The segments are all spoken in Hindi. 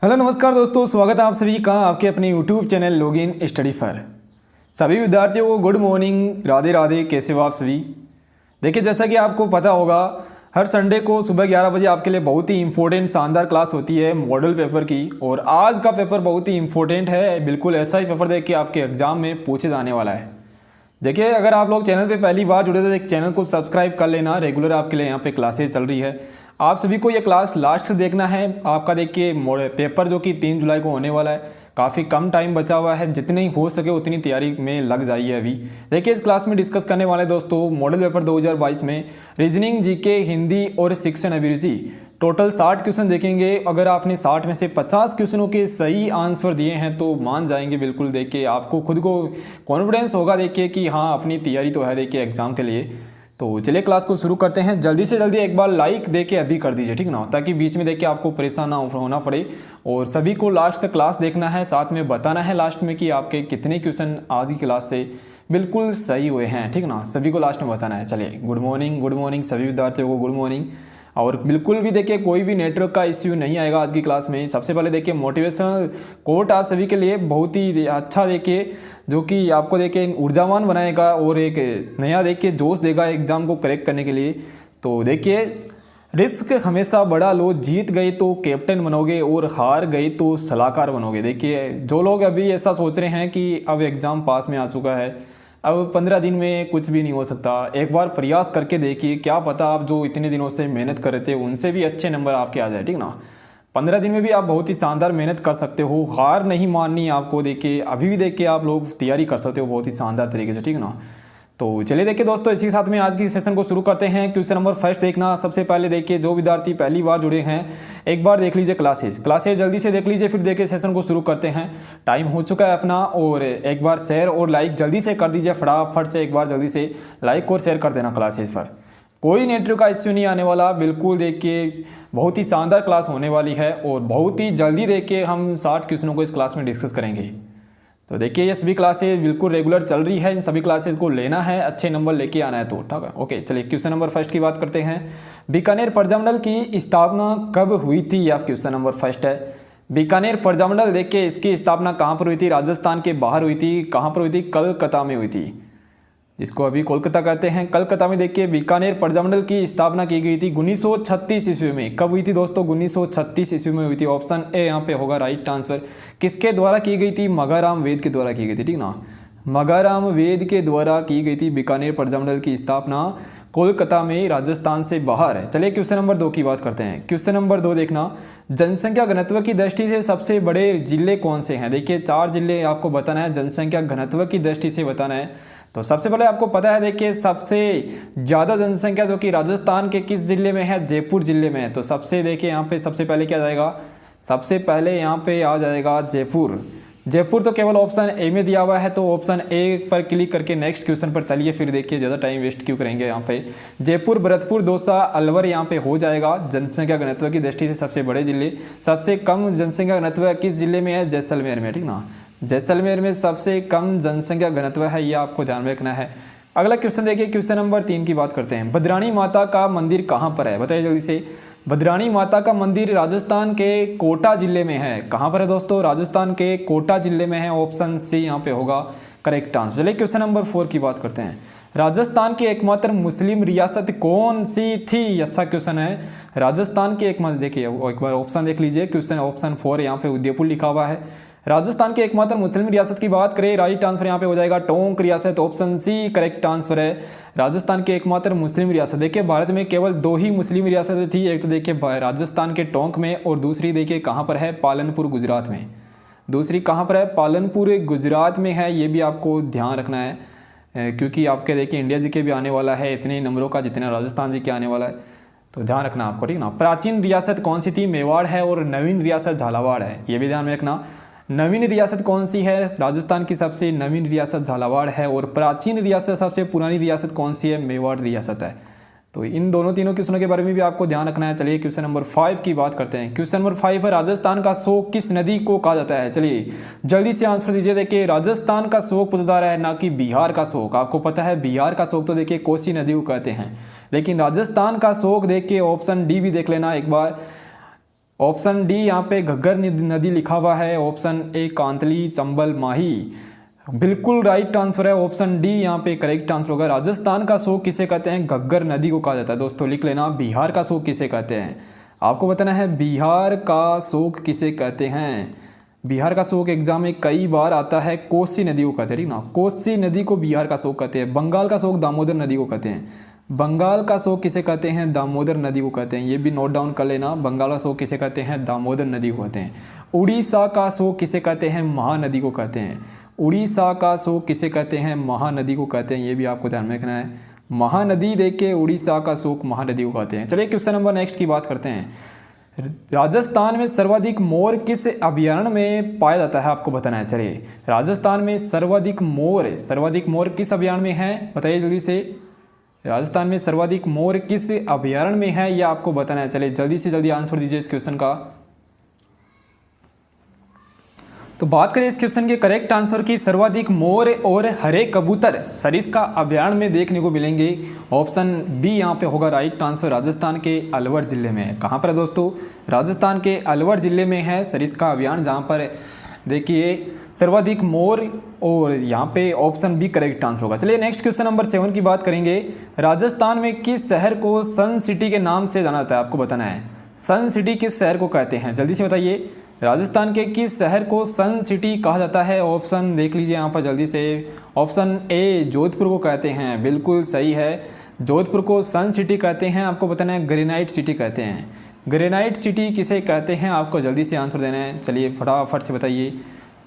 हेलो नमस्कार दोस्तों, स्वागत है आप सभी का आपके अपने YouTube channel login study for. सभी विद्यार्थियों को गुड मॉर्निंग, राधे राधे। कैसे हो आप सभी? देखिए, जैसा कि आपको पता होगा, हर संडे को सुबह 11 बजे आपके लिए बहुत ही इंपॉर्टेंट शानदार क्लास होती है मॉडल पेपर की। और आज का पेपर बहुत ही इंपॉर्टेंट है, बिल्कुल ऐसा ही पेपर देख के आपके एग्जाम में पूछे जाने वाला है। देखिए, अगर आप लोग चैनल पे पहली बार जुड़े तो एक चैनल को सब्सक्राइब कर लेना। रेगुलर आपके लिए यहाँ पे क्लासेस चल रही है। आप सभी को ये क्लास लास्ट से देखना है। आपका देखिए पेपर जो कि 3 जुलाई को होने वाला है, काफ़ी कम टाइम बचा हुआ है। जितनी हो सके उतनी तैयारी में लग जाइए अभी। देखिए, इस क्लास में डिस्कस करने वाले दोस्तों मॉडल पेपर 2022 में रीजनिंग, जीके, हिंदी और शिक्षण अभिरुचि टोटल 60 क्वेश्चन देखेंगे। अगर आपने 60 में से 50 क्वेश्चनों के सही आंसर दिए हैं तो मान जाएंगे बिल्कुल। देखिए, आपको खुद को कॉन्फिडेंस होगा देखिए कि हाँ, अपनी तैयारी तो है देखिए एग्जाम के लिए। तो चलिए क्लास को शुरू करते हैं। जल्दी से जल्दी एक बार लाइक दे के अभी कर दीजिए, ठीक ना, ताकि बीच में देख के आपको परेशान ना होना पड़े। और सभी को लास्ट तक क्लास देखना है, साथ में बताना है लास्ट में कि आपके कितने क्वेश्चन आज की क्लास से बिल्कुल सही हुए हैं, ठीक ना। सभी को लास्ट में बताना है। चलिए, गुड मॉर्निंग सभी विद्यार्थियों को, गुड मॉर्निंग। और बिल्कुल भी देखिए कोई भी नेटवर्क का इश्यू नहीं आएगा आज की क्लास में। सबसे पहले देखिए मोटिवेशनल कोट आप सभी के लिए बहुत ही अच्छा देखिए, जो कि आपको देखिए ऊर्जावान बनाएगा और एक नया देखिए जोश देगा एग्जाम को करेक्ट करने के लिए। तो देखिए, रिस्क हमेशा बड़ा लो, जीत गए तो कैप्टन बनोगे और हार गए तो सलाहकार बनोगे। देखिए, जो लोग अभी ऐसा सोच रहे हैं कि अब एग्ज़ाम पास में आ चुका है, अब 15 दिन में कुछ भी नहीं हो सकता, एक बार प्रयास करके देखिए। क्या पता आप जो इतने दिनों से मेहनत कर रहे थे उनसे भी अच्छे नंबर आपके आ जाए, ठीक ना। 15 दिन में भी आप बहुत ही शानदार मेहनत कर सकते हो। हार नहीं माननी है आपको। देखिए, अभी भी देखिए आप लोग तैयारी कर सकते हो बहुत ही शानदार तरीके से, ठीक ना। तो चलिए देखिए दोस्तों, इसी के साथ में आज की सेशन को शुरू करते हैं। क्वेश्चन नंबर फर्स्ट देखना। सबसे पहले देखिए, जो विद्यार्थी पहली बार जुड़े हैं एक बार देख लीजिए क्लासेज जल्दी से देख लीजिए, फिर देखिए सेशन को शुरू करते हैं। टाइम हो चुका है अपना। और एक बार शेयर और लाइक जल्दी से कर दीजिए, फटाफट से एक बार जल्दी से लाइक और शेयर कर देना क्लासेज पर। कोई नेटवर्क का इश्यू नहीं आने वाला, बिल्कुल देखिए बहुत ही शानदार क्लास होने वाली है। और बहुत ही जल्दी देखिए हम 60 क्वेश्चनों को इस क्लास में डिस्कस करेंगे। तो देखिए, ये सभी क्लासेज बिल्कुल रेगुलर चल रही है। इन सभी क्लासेज को लेना है, अच्छे नंबर लेके आना है तो ठीक है। ओके, चलिए क्वेश्चन नंबर फर्स्ट की बात करते हैं। बीकानेर प्रजामंडल की स्थापना कब हुई थी? यह क्वेश्चन नंबर फर्स्ट है। बीकानेर प्रजामंडल देखिए, इसकी स्थापना कहाँ पर हुई थी? राजस्थान के बाहर हुई थी। कहाँ पर हुई थी? कलकत्ता में हुई थी, जिसको अभी कोलकाता कहते हैं। कलकत्ता में देखिए बीकानेर प्रजामंडल की स्थापना की गई थी 1936 ईस्वी में। कब हुई थी दोस्तों? 1936 ईस्वी में हुई थी। ऑप्शन ए यहाँ पे होगा राइट आंसर। किसके द्वारा की गई थी? मगाराम वेद के द्वारा की गई थी, ठीक ना। मगाराम वेद के द्वारा की गई थी बीकानेर प्रजामंडल की स्थापना कोलकाता में, राजस्थान से बाहर है। चलिए क्वेश्चन नंबर 2 की बात करते हैं। क्वेश्चन नंबर 2 देखना, जनसंख्या घनत्व की दृष्टि से सबसे बड़े जिले कौन से हैं? देखिए, 4 जिले आपको बताना है, जनसंख्या घनत्व की दृष्टि से बताना है। तो सबसे पहले आपको पता है देखिए, सबसे ज़्यादा जनसंख्या जो कि राजस्थान के किस जिले में है? जयपुर जिले में है। तो सबसे देखिए यहाँ पे सबसे पहले क्या जाएगा? सबसे पहले यहाँ पे आ जाएगा जयपुर। जयपुर तो केवल ऑप्शन ए में दिया हुआ है, तो ऑप्शन ए पर क्लिक करके नेक्स्ट क्वेश्चन पर चलिए। फिर देखिए, ज़्यादा टाइम वेस्ट क्यों करेंगे यहाँ पे। जयपुर, भरतपुर, दौसा, अलवर यहाँ पे हो जाएगा। जनसंख्या घनत्व की दृष्टि से सबसे बड़े जिले। सबसे कम जनसंख्या घनत्व किस जिले में है? जैसलमेर में, ठीक ना। जैसलमेर में सबसे कम जनसंख्या घनत्व है, ये आपको ध्यान में रखना है। अगला क्वेश्चन देखिए, क्वेश्चन नंबर 3 की बात करते हैं। भद्राणी माता का मंदिर कहाँ पर है? बताइए जल्दी से। भद्राणी माता का मंदिर राजस्थान के कोटा जिले में है। कहाँ पर है दोस्तों? राजस्थान के कोटा जिले में है। ऑप्शन सी यहाँ पे होगा करेक्ट आंसर। चलिए क्वेश्चन नंबर 4 की बात करते हैं। राजस्थान की एकमात्र मुस्लिम रियासत कौन सी थी? अच्छा क्वेश्चन है। राजस्थान की एकमात्र, देखिए एक बार ऑप्शन देख लीजिए। क्वेश्चन ऑप्शन 4 यहाँ पे उदयपुर लिखा हुआ है। राजस्थान की एकमात्र मुस्लिम रियासत की बात करें, राइट आंसर यहाँ पे हो जाएगा टोंक रियासत। ऑप्शन सी करेक्ट आंसर है। राजस्थान की एकमात्र मुस्लिम रियासत। देखिए, भारत में केवल 2 ही मुस्लिम रियासतें थी। एक तो देखिए राजस्थान के टोंक में, और दूसरी देखिए कहाँ पर है? पालनपुर, गुजरात में। दूसरी कहाँ पर है? पालनपुर, गुजरात में है। ये भी आपको ध्यान रखना है, क्योंकि आपके देखिए इंडिया जी के भी आने वाला है इतने नंबरों का जितना राजस्थान जी के आने वाला है, तो ध्यान रखना आपको, ठीक ना। प्राचीन रियासत कौन सी थी? मेवाड़ है। और नवीन रियासत झालावाड़ है, ये भी ध्यान में रखना। नवीन रियासत कौन सी है? राजस्थान की सबसे नवीन रियासत झालावाड़ है। और प्राचीन रियासत, सबसे पुरानी रियासत कौन सी है? मेवाड़ रियासत है। तो इन तीनों क्वेश्चनों के बारे में भी आपको ध्यान रखना है। चलिए क्वेश्चन नंबर 5 की बात करते हैं। क्वेश्चन नंबर 5 है, राजस्थान का शोक किस नदी को कहा जाता है? चलिए जल्दी से आंसर दीजिए। देखिए, राजस्थान का शोक पूछा जा रहा है, ना कि बिहार का शोक। आपको पता है बिहार का शोक तो देखिए कोसी नदी को कहते हैं, लेकिन राजस्थान का शोक देखिए ऑप्शन डी भी देख लेना एक बार। ऑप्शन डी यहाँ पे घग्गर नदी लिखा हुआ है, ऑप्शन ए कांतली, चंबल, माही। बिल्कुल राइट आंसर है ऑप्शन डी यहाँ पे करेक्ट आंसर होगा। राजस्थान का शोक किसे कहते हैं? घग्गर नदी को कहा जाता है। दोस्तों लिख लेना, बिहार का शोक किसे कहते हैं? आपको बताना है बिहार का शोक किसे कहते हैं। बिहार का शोक एग्जाम में कई बार आता है, कोसी नदी को कहते हैं, ठीक ना, कोसी नदी को बिहार का शोक कहते हैं। बंगाल का शोक दामोदर नदी को कहते हैं। बंगाल का शोक किसे कहते हैं? दामोदर नदी को कहते हैं। ये भी नोट डाउन कर लेना, बंगाल का शोक किसे कहते हैं? दामोदर नदी को कहते हैं। उड़ीसा का शोक किसे कहते हैं? महानदी को कहते हैं। उड़ीसा का शोक किसे कहते हैं? महानदी को कहते हैं। ये भी आपको ध्यान में रखना है, महानदी देखिए, उड़ीसा का शोक महानदी को कहते हैं। चलिए क्वेश्चन नंबर नेक्स्ट की बात करते हैं। राजस्थान में सर्वाधिक मोर किस अभयारण्य में पाया जाता है? आपको बताना है। चलिए राजस्थान में सर्वाधिक मोर किस अभयारण्य में है? बताइए जल्दी से। राजस्थान में सर्वाधिक मोर किस अभयारण्य में है, यह आपको बताना है। चलिए जल्दी से जल्दी आंसर दीजिए इस क्वेश्चन का। तो बात करें इस क्वेश्चन के करेक्ट आंसर की, सर्वाधिक मोर और हरे कबूतर सरिस्का अभयारण्य में देखने को मिलेंगे। ऑप्शन बी यहाँ पे होगा राइट आंसर, राजस्थान के अलवर जिले में। कहाँ पर है दोस्तों? राजस्थान के अलवर जिले में है सरिस्का अभयारण्य, जहाँ पर देखिए सर्वाधिक मोर, और यहाँ पे ऑप्शन बी करेक्ट आंसर होगा। चलिए नेक्स्ट क्वेश्चन नंबर 7 की बात करेंगे। राजस्थान में किस शहर को सन सिटी के नाम से जाना जाता है? आपको बताना है। सन सिटी किस शहर को कहते हैं? जल्दी से बताइए। राजस्थान के किस शहर को सन सिटी कहा जाता है? ऑप्शन देख लीजिए यहाँ पर जल्दी से। ऑप्शन ए जोधपुर को कहते हैं, बिल्कुल सही है, जोधपुर को सन सिटी कहते हैं। आपको बताना है ग्रेनाइट सिटी कहते हैं। ग्रेनाइट सिटी किसे कहते हैं? आपको जल्दी से आंसर देना है। चलिए फटाफट से बताइए।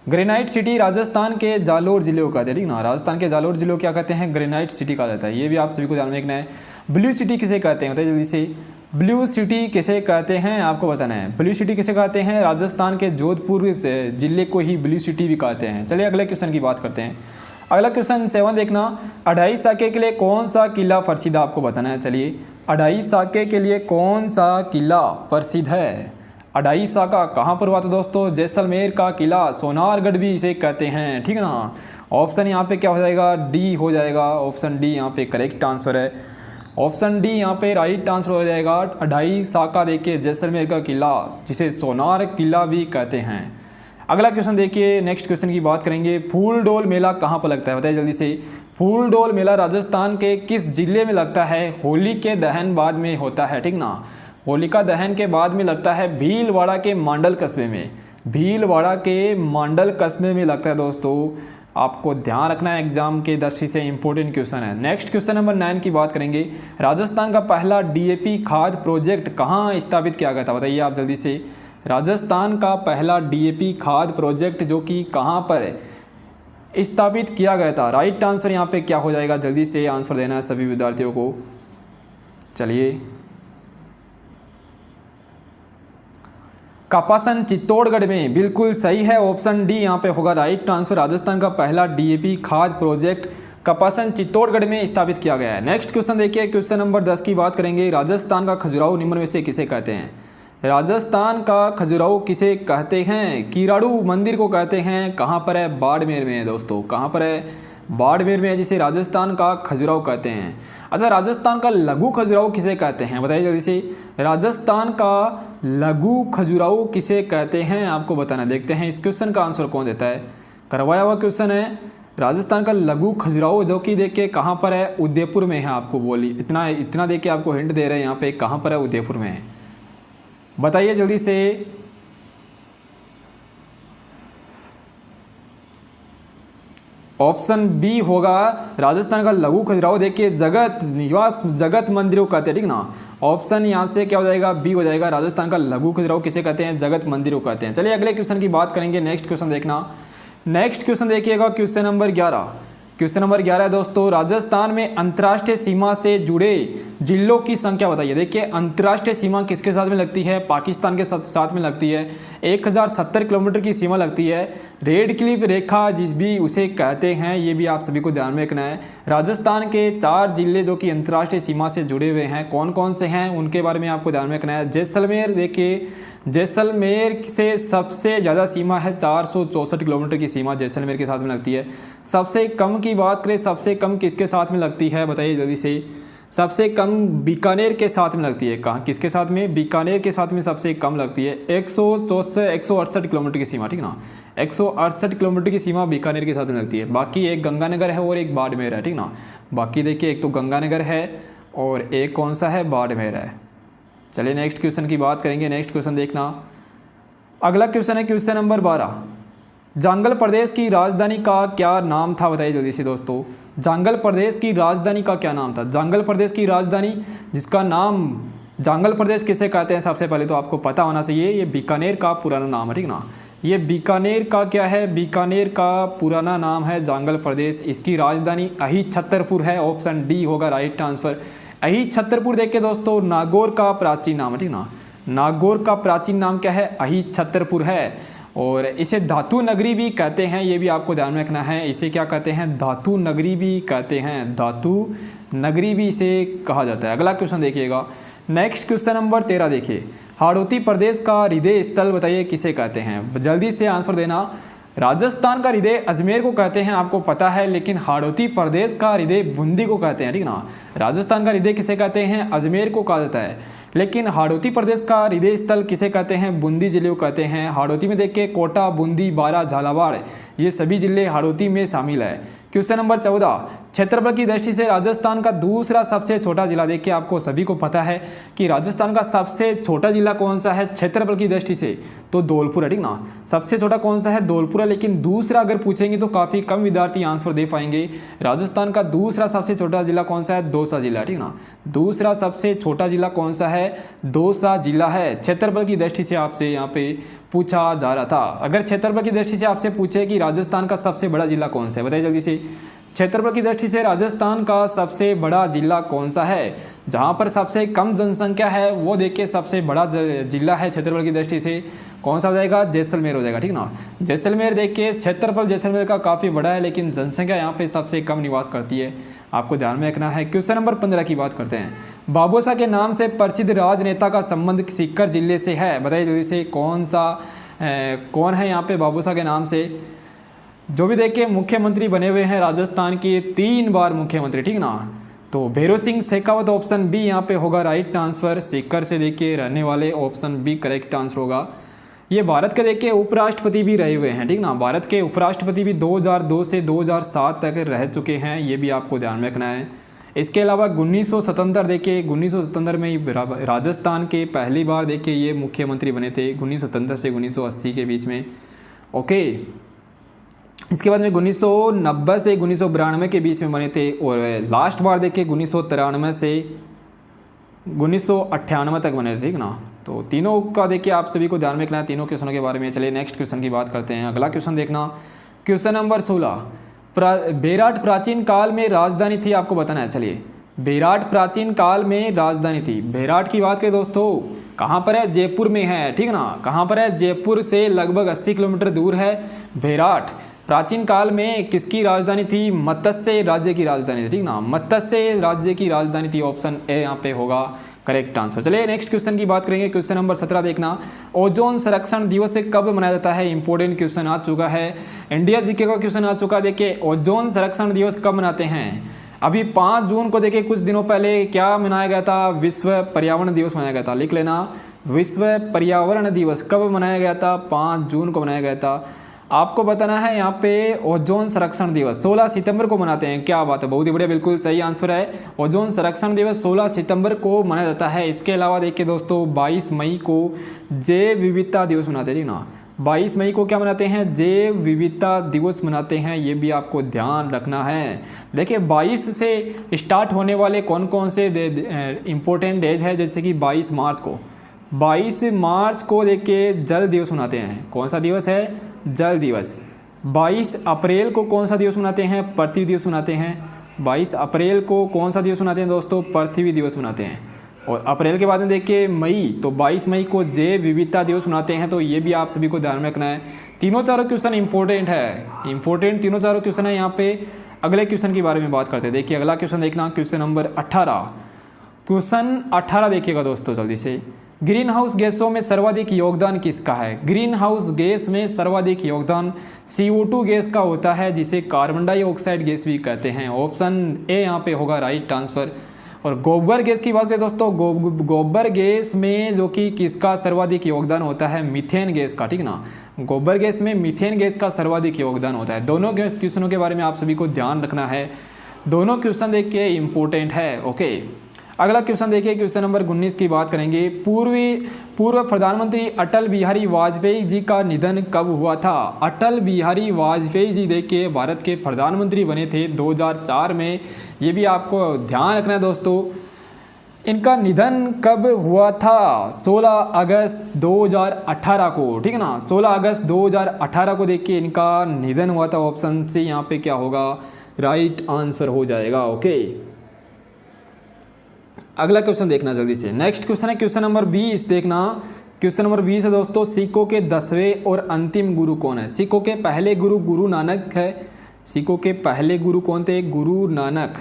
ग्रेनाइट सिटी राजस्थान के जालोर जिले को कहते हैं, ठीक ना, राजस्थान के जालोर जिले को क्या कहते हैं? ग्रेनाइट सिटी कहा जाता है। ये भी आप सभी को ध्यान में रखना है। ब्लू सिटी किसे कहते हैं? बताइए जल्दी से। ब्लू सिटी किसे कहते हैं? आपको बताना है। ब्लू सिटी किसे कहते हैं? राजस्थान के जोधपुर जिले को ही ब्लू सिटी भी कहते हैं। चलिए अगले क्वेश्चन की बात करते हैं। अगला क्वेश्चन 7 देखना। अढ़ाई साके के लिए कौन सा किला प्रसिद्ध है? आपको बताना है। चलिए अढ़ाई साके के लिए कौन सा किला प्रसिद्ध है? अढ़ाई साका कहाँ पर हुआ था दोस्तों? जैसलमेर का किला, सोनारगढ़ भी इसे कहते हैं, ठीक है ना। ऑप्शन यहाँ पे क्या हो जाएगा? डी हो जाएगा। ऑप्शन डी यहाँ पे करेक्ट आंसर है। ऑप्शन डी यहाँ पे राइट आंसर हो जाएगा। अढ़ाई साका देखिए जैसलमेर का किला, जिसे सोनार किला भी कहते हैं। अगला क्वेश्चन देखिए, नेक्स्ट क्वेश्चन की बात करेंगे। फूलडोल मेला कहाँ पर लगता है? बताइए जल्दी से। फूलडोल मेला राजस्थान के किस जिले में लगता है? होली के दहन बाद में होता है, ठीक ना, होलिका दहन के बाद में लगता है। भीलवाड़ा के मांडल कस्बे में, भीलवाड़ा के मांडल कस्बे में लगता है दोस्तों। आपको ध्यान रखना है, एग्जाम के दृष्टि से इंपॉर्टेंट क्वेश्चन है। नेक्स्ट क्वेश्चन नंबर 9 की बात करेंगे। राजस्थान का पहला डीएपी खाद प्रोजेक्ट कहाँ स्थापित किया गया था? बताइए आप जल्दी से। राजस्थान का पहला डीएपी खाद प्रोजेक्ट जो कि कहाँ पर स्थापित किया गया था? राइट आंसर यहाँ पे क्या हो जाएगा? जल्दी से आंसर देना है सभी विद्यार्थियों को। चलिए कपासन चित्तौड़गढ़ में, बिल्कुल सही है। ऑप्शन डी यहाँ पे होगा राइट आंसर। राजस्थान का पहला डीएपी खाद प्रोजेक्ट कपासन चित्तौड़गढ़ में स्थापित किया गया है। नेक्स्ट क्वेश्चन देखिए, क्वेश्चन नंबर 10 की बात करेंगे। राजस्थान का खजुराहो निम्न में से किसे कहते हैं? राजस्थान का खजुराहो किसे कहते हैं? कीराड़ू मंदिर को कहते हैं। कहाँ पर है? बाड़मेर में है दोस्तों। कहाँ पर है? बाड़मेर में है, जिसे राजस्थान का खजुराहो कहते हैं। अच्छा, राजस्थान का लघु खजुराहो किसे कहते हैं? बताइए जल्दी से। राजस्थान का लघु खजुराहो किसे कहते हैं? आपको बताना। देखते हैं इस क्वेश्चन का आंसर कौन देता है। करवाया हुआ क्वेश्चन है। राजस्थान का लघु खजुराहो जो कि देखिए कहाँ पर है? उदयपुर में है। आपको बोली इतना देख के आपको हिंट दे रहे हैं यहाँ पे, कहाँ पर है? उदयपुर में है। बताइए जल्दी से। ऑप्शन बी होगा राजस्थान का लघु खजुराहो देखिए जगत मंदिर को कहते हैं, ठीक ना। ऑप्शन यहाँ से क्या हो जाएगा? बी हो जाएगा। राजस्थान का लघु खजुराहो किसे कहते हैं? जगत मंदिर को कहते हैं। चलिए अगले क्वेश्चन की बात करेंगे। नेक्स्ट क्वेश्चन देखना। नेक्स्ट क्वेश्चन देखिएगा, क्वेश्चन नंबर 11। क्वेश्चन नंबर 11 है दोस्तों। राजस्थान में अंतर्राष्ट्रीय सीमा से जुड़े जिलों की संख्या बताइए। देखिए अंतर्राष्ट्रीय सीमा किसके साथ में लगती है? पाकिस्तान के साथ में लगती है। 1070 किलोमीटर की सीमा लगती है। रेड क्लिफ रेखा जिस भी उसे कहते हैं, ये भी आप सभी को ध्यान में रखना है। राजस्थान के 4 जिले जो कि अंतर्राष्ट्रीय सीमा से जुड़े हुए हैं, कौन कौन से हैं उनके बारे में आपको ध्यान में रखना है। जैसलमेर, देखिए जैसलमेर से सबसे ज़्यादा सीमा है, 464 किलोमीटर की सीमा जैसलमेर के साथ में लगती है। सबसे कम की बात करें, सबसे कम किसके साथ में लगती है? बताइए जल्दी से। सबसे कम बीकानेर के साथ में लगती है। कहाँ, किसके साथ में? बीकानेर के साथ में सबसे कम लगती है। 168 किलोमीटर की सीमा, ठीक ना, 168 किलोमीटर की सीमा बीकानेर के साथ में लगती है। बाकी एक गंगानगर है और एक बाड़मेर है, ठीक ना। बाकी देखिए एक तो गंगानगर है और एक कौन सा है, बाड़मेर है। चलिए नेक्स्ट क्वेश्चन की बात करेंगे। नेक्स्ट क्वेश्चन देखना, अगला क्वेश्चन है क्वेश्चन नंबर 12। जांगल प्रदेश की राजधानी का क्या नाम था? बताइए जल्दी से दोस्तों, जांगल प्रदेश की राजधानी का क्या नाम था? जांगल प्रदेश की राजधानी जिसका नाम, जांगल प्रदेश किसे कहते हैं सबसे पहले तो आपको पता होना चाहिए। ये बीकानेर का पुराना नाम है, ठीक ना। ये बीकानेर का क्या है? बीकानेर का पुराना नाम है जांगल प्रदेश। इसकी राजधानी अही छतरपुर है। ऑप्शन डी होगा राइट आंसर। अही छतरपुर देख के दोस्तों नागौर का प्राचीन नाम है, ठीक ना। नागौर का प्राचीन नाम क्या है? अही छतरपुर है। और इसे धातु नगरी भी कहते हैं, ये भी आपको ध्यान में रखना है। इसे क्या कहते हैं? धातु नगरी भी कहते हैं। धातु नगरी भी इसे कहा जाता है। अगला क्वेश्चन देखिएगा। नेक्स्ट क्वेश्चन नंबर 13 देखिए, हाड़ौती प्रदेश का हृदय स्थल बताइए किसे कहते हैं? जल्दी से आंसर देना। राजस्थान का हृदय अजमेर को कहते हैं, आपको पता है, लेकिन हाड़ौती प्रदेश का हृदय बूंदी को कहते हैं, ठीक ना। राजस्थान का हृदय किसे कहते हैं? अजमेर को कहा जाता है, लेकिन हाड़ौती प्रदेश का हृदय स्थल किसे कहते हैं? बूंदी जिले को कहते हैं। हाड़ौती में देखिए कोटा, बूंदी, बारा, झालावाड़ ये सभी जिले हाड़ौती में शामिल है। क्वेश्चन नंबर 14, क्षेत्रफल की दृष्टि से राजस्थान का दूसरा सबसे छोटा जिला, देखिए आपको सभी को पता है कि राजस्थान का सबसे छोटा जिला कौन सा है क्षेत्रफल की दृष्टि से? तो धौलपुर है, ठीक ना। सबसे छोटा कौन सा है? धौलपुर है। लेकिन दूसरा अगर पूछेंगे तो काफ़ी कम विद्यार्थी आंसर दे पाएंगे। राजस्थान का दूसरा सबसे छोटा जिला कौन सा है? दौसा जिला, ठीक ना। दूसरा सबसे छोटा जिला कौन सा है? दौसा जिला है। क्षेत्रफल की दृष्टि से आपसे यहाँ पे पूछा जा रहा था। अगर क्षेत्रफल की दृष्टि से आपसे पूछे कि राजस्थान का सबसे बड़ा जिला कौन सा है, बताइए जल्दी से। क्षेत्रफल की दृष्टि से राजस्थान का सबसे बड़ा जिला कौन सा है? जहां पर सबसे कम जनसंख्या है वो देखिए सबसे बड़ा जिला है क्षेत्रफल की दृष्टि से, कौन सा हो जाएगा? जैसलमेर हो जाएगा, ठीक ना। जैसलमेर देखिए क्षेत्रफल जैसलमेर का काफ़ी बड़ा है, लेकिन जनसंख्या यहाँ पे सबसे कम निवास करती है, आपको ध्यान में रखना है। क्वेश्चन नंबर 15 की बात करते हैं। बाबोसा के नाम से प्रसिद्ध राजनेता का संबंध सीकर जिले से है, बताइए जल्दी से। कौन है यहाँ पे बाबोसा के नाम से? जो भी देखिए मुख्यमंत्री बने हुए हैं राजस्थान के 3 बार मुख्यमंत्री, ठीक ना। तो भैरव सिंह शेखावत ऑप्शन बी यहाँ पे होगा राइट आंसर। सीकर से देखिए रहने वाले, ऑप्शन बी करेक्ट आंसर होगा। ये भारत के देखिए उपराष्ट्रपति भी रहे हुए हैं, ठीक ना। भारत के उपराष्ट्रपति भी 2002 से 2007 तक रह चुके हैं, ये भी आपको ध्यान में रखना है। इसके अलावा 1977 देखिए 1977 में ही राजस्थान के पहली बार देखिए ये मुख्यमंत्री बने थे, 1977 से 1980 के बीच में। ओके, इसके बाद में 1990 से 1992 के बीच में बने थे, और लास्ट बार देखिए 1993 से 1998 तक बने थे, ठीक ना। तो तीनों का देखिए आप सभी को ध्यान में रखना है, तीनों क्वेश्चनों के बारे में। चलिए नेक्स्ट क्वेश्चन की बात करते हैं। अगला क्वेश्चन देखना, क्वेश्चन नंबर 16। बेराट प्राचीन काल में राजधानी थी, आपको बताना है। चलिए, बेराट प्राचीन काल में राजधानी थी। बेराट की बात करें दोस्तों, कहाँ पर है? जयपुर में है, ठीक ना। कहाँ पर है? जयपुर से लगभग 80 किलोमीटर दूर है बेराट। प्राचीन काल में किसकी राजधानी थी? मत्स्य राज्य की राजधानी थी, ठीक ना। मत्स्य राज्य की राजधानी थी, ऑप्शन ए यहाँ पे होगा करेक्ट आंसर। चलिए नेक्स्ट क्वेश्चन की बात करेंगे। क्वेश्चन नंबर 17 देखना, ओजोन संरक्षण दिवस से कब मनाया जाता है? इंपॉर्टेंट क्वेश्चन आ चुका है, इंडिया जीके का क्वेश्चन आ चुका है। देखिए ओजोन संरक्षण दिवस कब मनाते हैं? अभी 5 जून को देखिए कुछ दिनों पहले क्या मनाया गया था? विश्व पर्यावरण दिवस मनाया गया था, लिख लेना। विश्व पर्यावरण दिवस कब मनाया गया था? 5 जून को मनाया गया था। आपको बताना है यहाँ पे ओजोन संरक्षण दिवस 16 सितंबर को मनाते हैं। क्या बात है, बहुत ही बढ़िया, बिल्कुल सही आंसर है। ओजोन संरक्षण दिवस 16 सितंबर को मनाया जाता है। इसके अलावा देखिए दोस्तों 22 मई को जैव विविधता दिवस मनाते हैं, ठीक ना। 22 मई को क्या मनाते हैं? जैव विविधता दिवस मनाते हैं, ये भी आपको ध्यान रखना है। देखिए 22 से स्टार्ट होने वाले कौन कौन से इम्पोर्टेंट डेज है, जैसे कि 22 मार्च को देखिए जल दिवस मनाते हैं। कौन सा दिवस है? जल दिवस। 22 अप्रैल को कौन सा दिवस मनाते हैं? पृथ्वी दिवस मनाते हैं। 22 अप्रैल को कौन सा दिवस मनाते हैं दोस्तों? पृथ्वी दिवस मनाते हैं। और अप्रैल के बाद में देखिए मई, तो 22 मई को जैव विविधता दिवस मनाते हैं। तो ये भी आप सभी को ध्यान में रखना है। तीनों चारों क्वेश्चन इंपॉर्टेंट है, इंपॉर्टेंट तीनों चारों क्वेश्चन है। यहाँ पे अगले क्वेश्चन के बारे में बात करते हैं। देखिए अगला क्वेश्चन देखना, क्वेश्चन नंबर 18। क्वेश्चन 18 देखिएगा दोस्तों जल्दी से। ग्रीन हाउस गैसों में सर्वाधिक योगदान किसका है? ग्रीन हाउस गैस में सर्वाधिक योगदान CO2 गैस का होता है, जिसे कार्बन डाइऑक्साइड गैस भी कहते हैं। ऑप्शन ए यहाँ पे होगा राइट आंसर। और गोबर गैस की बात करें दोस्तों, गोबर गैस में जो कि किसका सर्वाधिक योगदान होता है, मीथेन गैस का, ठीक ना। गोबर गैस में मीथेन गैस का सर्वाधिक योगदान होता है। दोनों क्वेश्चनों के बारे में आप सभी को ध्यान रखना है, दोनों क्वेश्चन देखिए इंपॉर्टेंट है। ओके, अगला क्वेश्चन देखिए, क्वेश्चन नंबर 19 की बात करेंगे। पूर्व प्रधानमंत्री अटल बिहारी वाजपेयी जी का निधन कब हुआ था। अटल बिहारी वाजपेयी जी देखिए भारत के प्रधानमंत्री बने थे 2004 में, ये भी आपको ध्यान रखना है दोस्तों। इनका निधन कब हुआ था, 16 अगस्त 2018 को, ठीक है ना। 16 अगस्त 2018 को देखिए इनका निधन हुआ था। ऑप्शन सी यहाँ पे क्या होगा, राइट आंसर हो जाएगा। ओके, अगला क्वेश्चन देखना जल्दी से। नेक्स्ट क्वेश्चन है क्वेश्चन नंबर 20 देखना। क्वेश्चन नंबर 20 है दोस्तों, सिखों के 10वें और अंतिम गुरु कौन है। सिखों के पहले गुरु गुरु नानक है। सिखों के पहले गुरु कौन थे, गुरु नानक।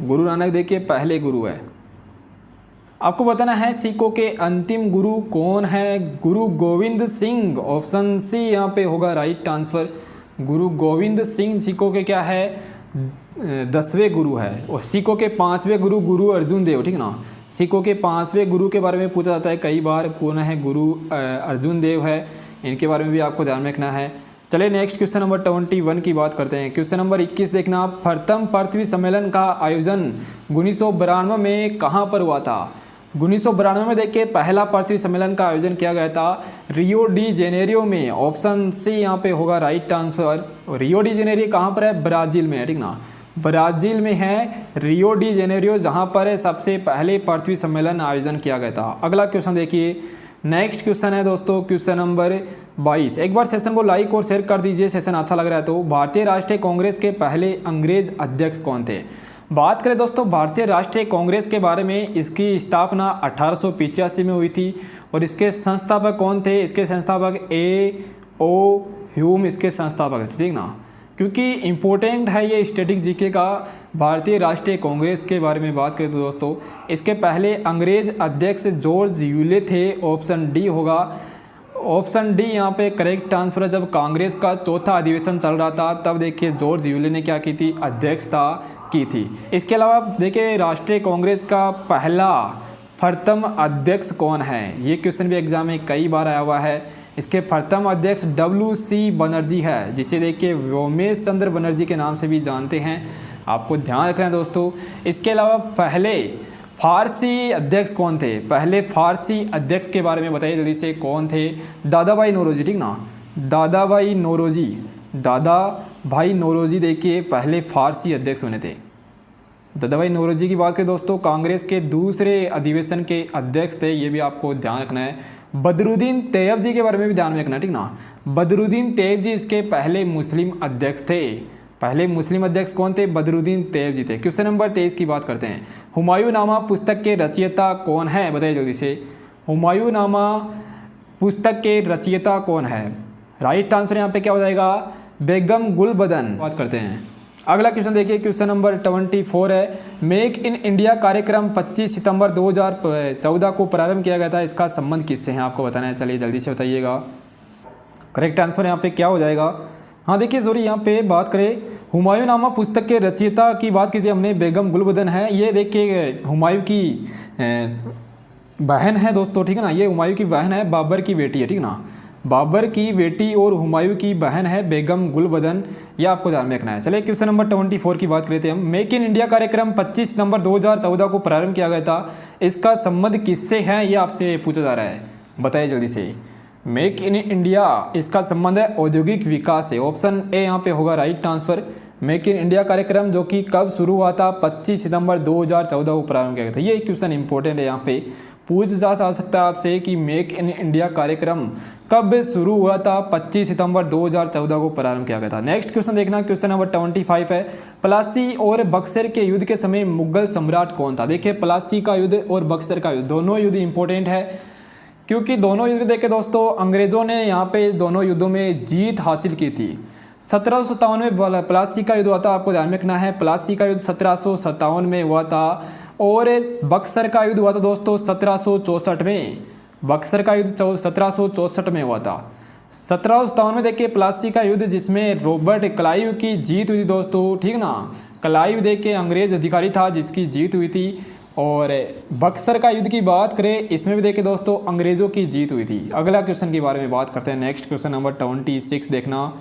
गुरु नानक देखिए पहले गुरु है। आपको बताना है सिखों के अंतिम गुरु कौन है, गुरु गोविंद सिंह। ऑप्शन सी यहाँ पे होगा राइट आंसर। गुरु गोविंद सिंह सिखों के क्या है, 10वें गुरु है। और सिखों के 5वें गुरु गुरु अर्जुन देव, ठीक ना। सिखों के 5वें गुरु के बारे में पूछा जाता है कई बार, कौन है, गुरु अर्जुन देव है। इनके बारे में भी आपको ध्यान रखना है। चलिए नेक्स्ट क्वेश्चन नंबर 21 की बात करते हैं। क्वेश्चन नंबर 21 देखना, प्रथम पृथ्वी सम्मेलन का आयोजन 1992 में कहाँ पर हुआ था। 1992 में देखिए पहला पृथ्वी सम्मेलन का आयोजन किया गया था रियो डी जेनेरियो में। ऑप्शन सी यहाँ पे होगा right answer. Rio de Janeiro कहाँ पर है, ब्राज़ील में है, ठीक ना। ब्राज़ील में है रियो डी जेनेरियो, जहाँ पर सबसे पहले पृथ्वी सम्मेलन आयोजन किया गया था। अगला क्वेश्चन देखिए, नेक्स्ट क्वेश्चन है दोस्तों क्वेश्चन नंबर 22। एक बार सेशन को लाइक और शेयर कर दीजिए, सेशन अच्छा लग रहा है तो। भारतीय राष्ट्रीय कांग्रेस के पहले अंग्रेज अध्यक्ष कौन थे। बात करें दोस्तों भारतीय राष्ट्रीय कांग्रेस के बारे में, इसकी स्थापना 1885 में हुई थी। और इसके संस्थापक कौन थे, इसके संस्थापक A.O. ह्यूम इसके संस्थापक थे, ठीक ना। क्योंकि इम्पोर्टेंट है ये स्टैटिक जीके का। भारतीय राष्ट्रीय कांग्रेस के बारे में बात करें तो दोस्तों इसके पहले अंग्रेज अध्यक्ष जॉर्ज यूले थे। ऑप्शन डी होगा। ऑप्शन डी यहाँ पे करेक्ट आंसर है। जब कांग्रेस का चौथा अधिवेशन चल रहा था तब देखिए जॉर्ज यूले ने क्या की थी, अध्यक्षता की थी। इसके अलावा देखिए राष्ट्रीय कांग्रेस का पहला प्रथम अध्यक्ष कौन है, ये क्वेश्चन भी एग्जाम में कई बार आया हुआ है। इसके प्रथम अध्यक्ष WC बनर्जी है, जिसे देखिए व्योमेश चंद्र बनर्जी के नाम से भी जानते हैं। आपको ध्यान रखना है दोस्तों। इसके अलावा पहले फारसी अध्यक्ष कौन थे, पहले फारसी अध्यक्ष के बारे में बताइए जल्दी से, कौन थे। दादाभाई नौरोजी, ठीक ना। दादाभाई नौरोजी, दादाभाई नौरोजी देखिए पहले फारसी अध्यक्ष बने थे। दादाभाई नौरोजी की बात करें दोस्तों कांग्रेस के दूसरे अधिवेशन के अध्यक्ष थे, ये भी आपको ध्यान रखना है। बदरुद्दीन तैयब जी के बारे में भी ध्यान रखना है, ठीक ना। बदरुद्दीन तैयब जी इसके पहले मुस्लिम अध्यक्ष थे। पहले मुस्लिम अध्यक्ष कौन थे, बदरुद्दीन तैयब जी थे। क्वेश्चन नंबर 23 की बात करते हैं। हुमायूंनामा पुस्तक के रचयिता कौन है, बताइए जल्दी से। हुमायूंनामा पुस्तक के रचयिता कौन है, राइट आंसर यहाँ पे क्या हो जाएगा, बेगम गुलबदन। बात करते हैं। अगला क्वेश्चन देखिए क्वेश्चन नंबर 24 है। मेक इन इंडिया कार्यक्रम 25 सितंबर 2014 को प्रारंभ किया गया था, इसका संबंध किससे है आपको बताना है। चलिए जल्दी से बताइएगा। करेक्ट आंसर यहाँ पे क्या हो जाएगा, हाँ देखिए सॉरी यहाँ पे बात करें हुमायूंनामा पुस्तक के रचयिता की बात की थी हमने, बेगम गुलबदन है। ये देखिए हुमायूं की बहन है दोस्तों, ठीक है ना। ये हुमायूं की बहन है, बाबर की बेटी है, ठीक है ना। बाबर की बेटी और हुमायूं की बहन है बेगम गुलबदन, यह आपको ध्यान में रखना है। चलिए क्वेश्चन नंबर 24 की बात करते हैं हम। मेक इन इंडिया कार्यक्रम 25 सितंबर 2014 को प्रारंभ किया गया था, इसका संबंध किससे है ये आपसे पूछा जा रहा है, बताइए जल्दी से। मेक इन इंडिया इसका संबंध है औद्योगिक विकास से। ऑप्शन ए यहाँ पे होगा right answer. Make in India कार्यक्रम जो कि कब शुरू हुआ था, 25 सितंबर 2014 को प्रारंभ किया गया था। ये क्वेश्चन इंपॉर्टेंट है, यहाँ पे पूछ जा सकता है आपसे कि मेक इन इंडिया कार्यक्रम कब शुरू हुआ था, 25 सितंबर 2014 को प्रारंभ किया गया था। नेक्स्ट क्वेश्चन देखना, क्वेश्चन नंबर 25 है। प्लासी और बक्सर के युद्ध के समय मुगल सम्राट कौन था। देखिए प्लासी का युद्ध और बक्सर का युद्ध दोनों युद्ध इंपॉर्टेंट है, क्योंकि दोनों युद्ध देखे दोस्तों अंग्रेजों ने यहाँ पे दोनों युद्धों में जीत हासिल की थी। 1757 में प्लासी का युद्ध हुआ था, आपको ध्यान में रखना है। प्लासी का युद्ध 1757 में हुआ था और बक्सर का युद्ध हुआ था दोस्तों 1764 में। बक्सर का युद्ध 1764 में हुआ था। 1757 में देखिए प्लासी का युद्ध जिसमें रॉबर्ट क्लाइव की जीत हुई थी दोस्तों, ठीक ना। क्लाइव देखिए अंग्रेज अधिकारी था जिसकी जीत हुई थी। और बक्सर का युद्ध की बात करें, इसमें भी देखिए दोस्तों अंग्रेज़ों की जीत हुई थी। अगला क्वेश्चन के बारे में बात करते हैं। नेक्स्ट क्वेश्चन नंबर 26 देखना,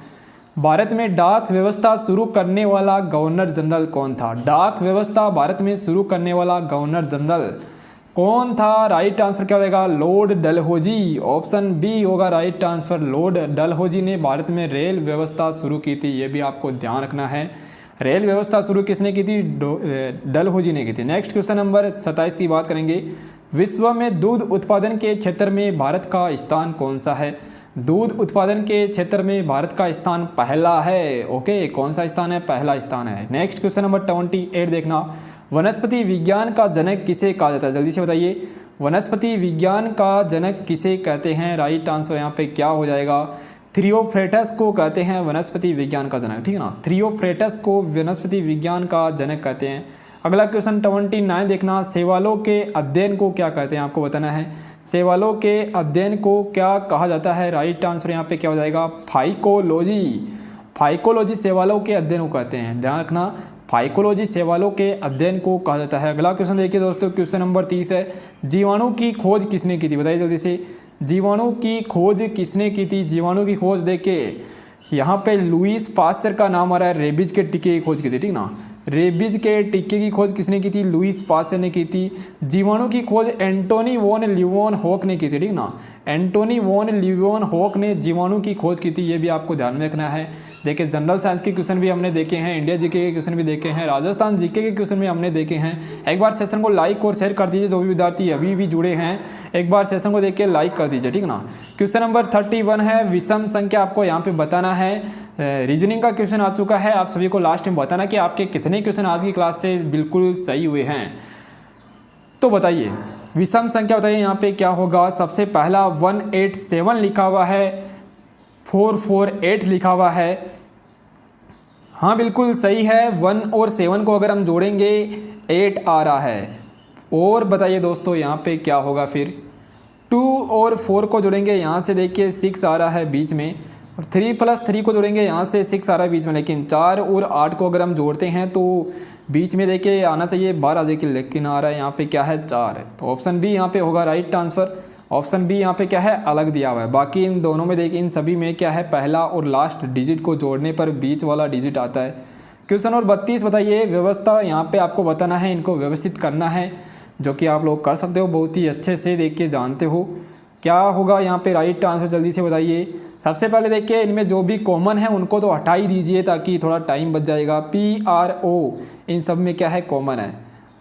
भारत में डाक व्यवस्था शुरू करने वाला गवर्नर जनरल कौन था? डाक व्यवस्था भारत में शुरू करने वाला गवर्नर जनरल कौन था? राइट आंसर क्या होगा? लॉर्ड डलहौजी। ऑप्शन बी होगा राइट आंसर। लॉर्ड डलहौजी ने भारत में रेल व्यवस्था शुरू की थी, ये भी आपको ध्यान रखना है। रेल व्यवस्था शुरू किसने की थी? डलहौजी ने की थी। नेक्स्ट क्वेश्चन नंबर 27 की बात करेंगे, विश्व में दूध उत्पादन के क्षेत्र में भारत का स्थान कौन सा है? दूध उत्पादन के क्षेत्र में भारत का स्थान पहला है। ओके, कौन सा स्थान है? पहला स्थान है। नेक्स्ट क्वेश्चन नंबर 28 देखना, वनस्पति विज्ञान का जनक किसे कहा जाता है? जल्दी से बताइए, वनस्पति विज्ञान का जनक किसे कहते हैं? राइट आंसर यहाँ पे क्या हो जाएगा? थियोफ्रेटस को कहते हैं वनस्पति विज्ञान का जनक, ठीक है ना। थियोफ्रेटस को वनस्पति विज्ञान का जनक कहते हैं। अगला क्वेश्चन 29 देखना, शैवालों के अध्ययन को क्या कहते हैं? आपको बताना है शैवालों के अध्ययन को क्या कहा जाता है? राइट आंसर यहाँ पे क्या हो जाएगा? फाइकोलॉजी। फाइकोलॉजी शैवालों के अध्ययन को कहते हैं, ध्यान रखना। फाइकोलॉजी शैवालों के अध्ययन को कहा जाता है। अगला क्वेश्चन देखिए दोस्तों, क्वेश्चन नंबर 30 है, जीवाणु की खोज किसने की थी? बताइए जल्दी से, जीवाणु की खोज किसने की थी? जीवाणु की खोज देखिए यहाँ पे लुईस पास्चर का नाम आ रहा है। रेबीज के टीके की खोज की थी, ठीक ना। रेबीज के टीके की खोज किसने की थी? लुईस पास्चर ने की थी। जीवाणु की खोज एंटोनी वॉन ल्यूवेनहॉक ने की थी, ठीक ना। एंटोनी वॉन ल्यूवेनहॉक ने जीवाणु की खोज की थी, ये भी आपको ध्यान में रखना है। देखिए जनरल साइंस के क्वेश्चन भी हमने देखे हैं, इंडिया जीके के क्वेश्चन भी देखे हैं, राजस्थान जीके के क्वेश्चन भी हमने देखे हैं। एक बार सेशन को लाइक और शेयर कर दीजिए, जो भी विद्यार्थी अभी भी जुड़े हैं एक बार सेशन को देख के लाइक कर दीजिए, ठीक ना। क्वेश्चन नंबर 31 है, विषम संख्या आपको यहाँ पे बताना है। रीजनिंग का क्वेश्चन आ चुका है, आप सभी को लास्ट में बताना कि आपके कितने क्वेश्चन आज की क्लास से बिल्कुल सही हुए हैं। तो बताइए विषम संख्या बताइए यहाँ पे क्या होगा? सबसे पहला 187 लिखा हुआ है, 448 लिखा हुआ है। हाँ बिल्कुल सही है, 1 और 7 को अगर हम जोड़ेंगे 8 आ रहा है। और बताइए दोस्तों यहाँ पे क्या होगा? फिर 2 और 4 को जोड़ेंगे, यहाँ से देखिए 6 आ रहा है बीच में, और 3 + 3 को जोड़ेंगे, यहाँ से 6 आ रहा है बीच में। लेकिन 4 और 8 को अगर हम जोड़ते हैं तो बीच में देखिए आना चाहिए 12 की, लेकिन आ रहा है यहाँ पे क्या है? 4 है। तो ऑप्शन बी यहाँ पे होगा राइट आंसर। ऑप्शन बी यहाँ पे क्या है? अलग दिया हुआ है। बाकी इन दोनों में देखिए, इन सभी में क्या है? पहला और लास्ट डिजिट को जोड़ने पर बीच वाला डिजिट आता है। क्वेश्चन नंबर 32 बताइए, व्यवस्था यहाँ पे आपको बताना है, इनको व्यवस्थित करना है, जो कि आप लोग कर सकते हो, बहुत ही अच्छे से देख के जानते हो। क्या होगा यहाँ पे राइट आंसर? जल्दी से बताइए। सबसे पहले देखिए इनमें जो भी कॉमन है उनको तो हटा ही दीजिए, ताकि थोड़ा टाइम बच जाएगा। PRO इन सब में क्या है? कॉमन है।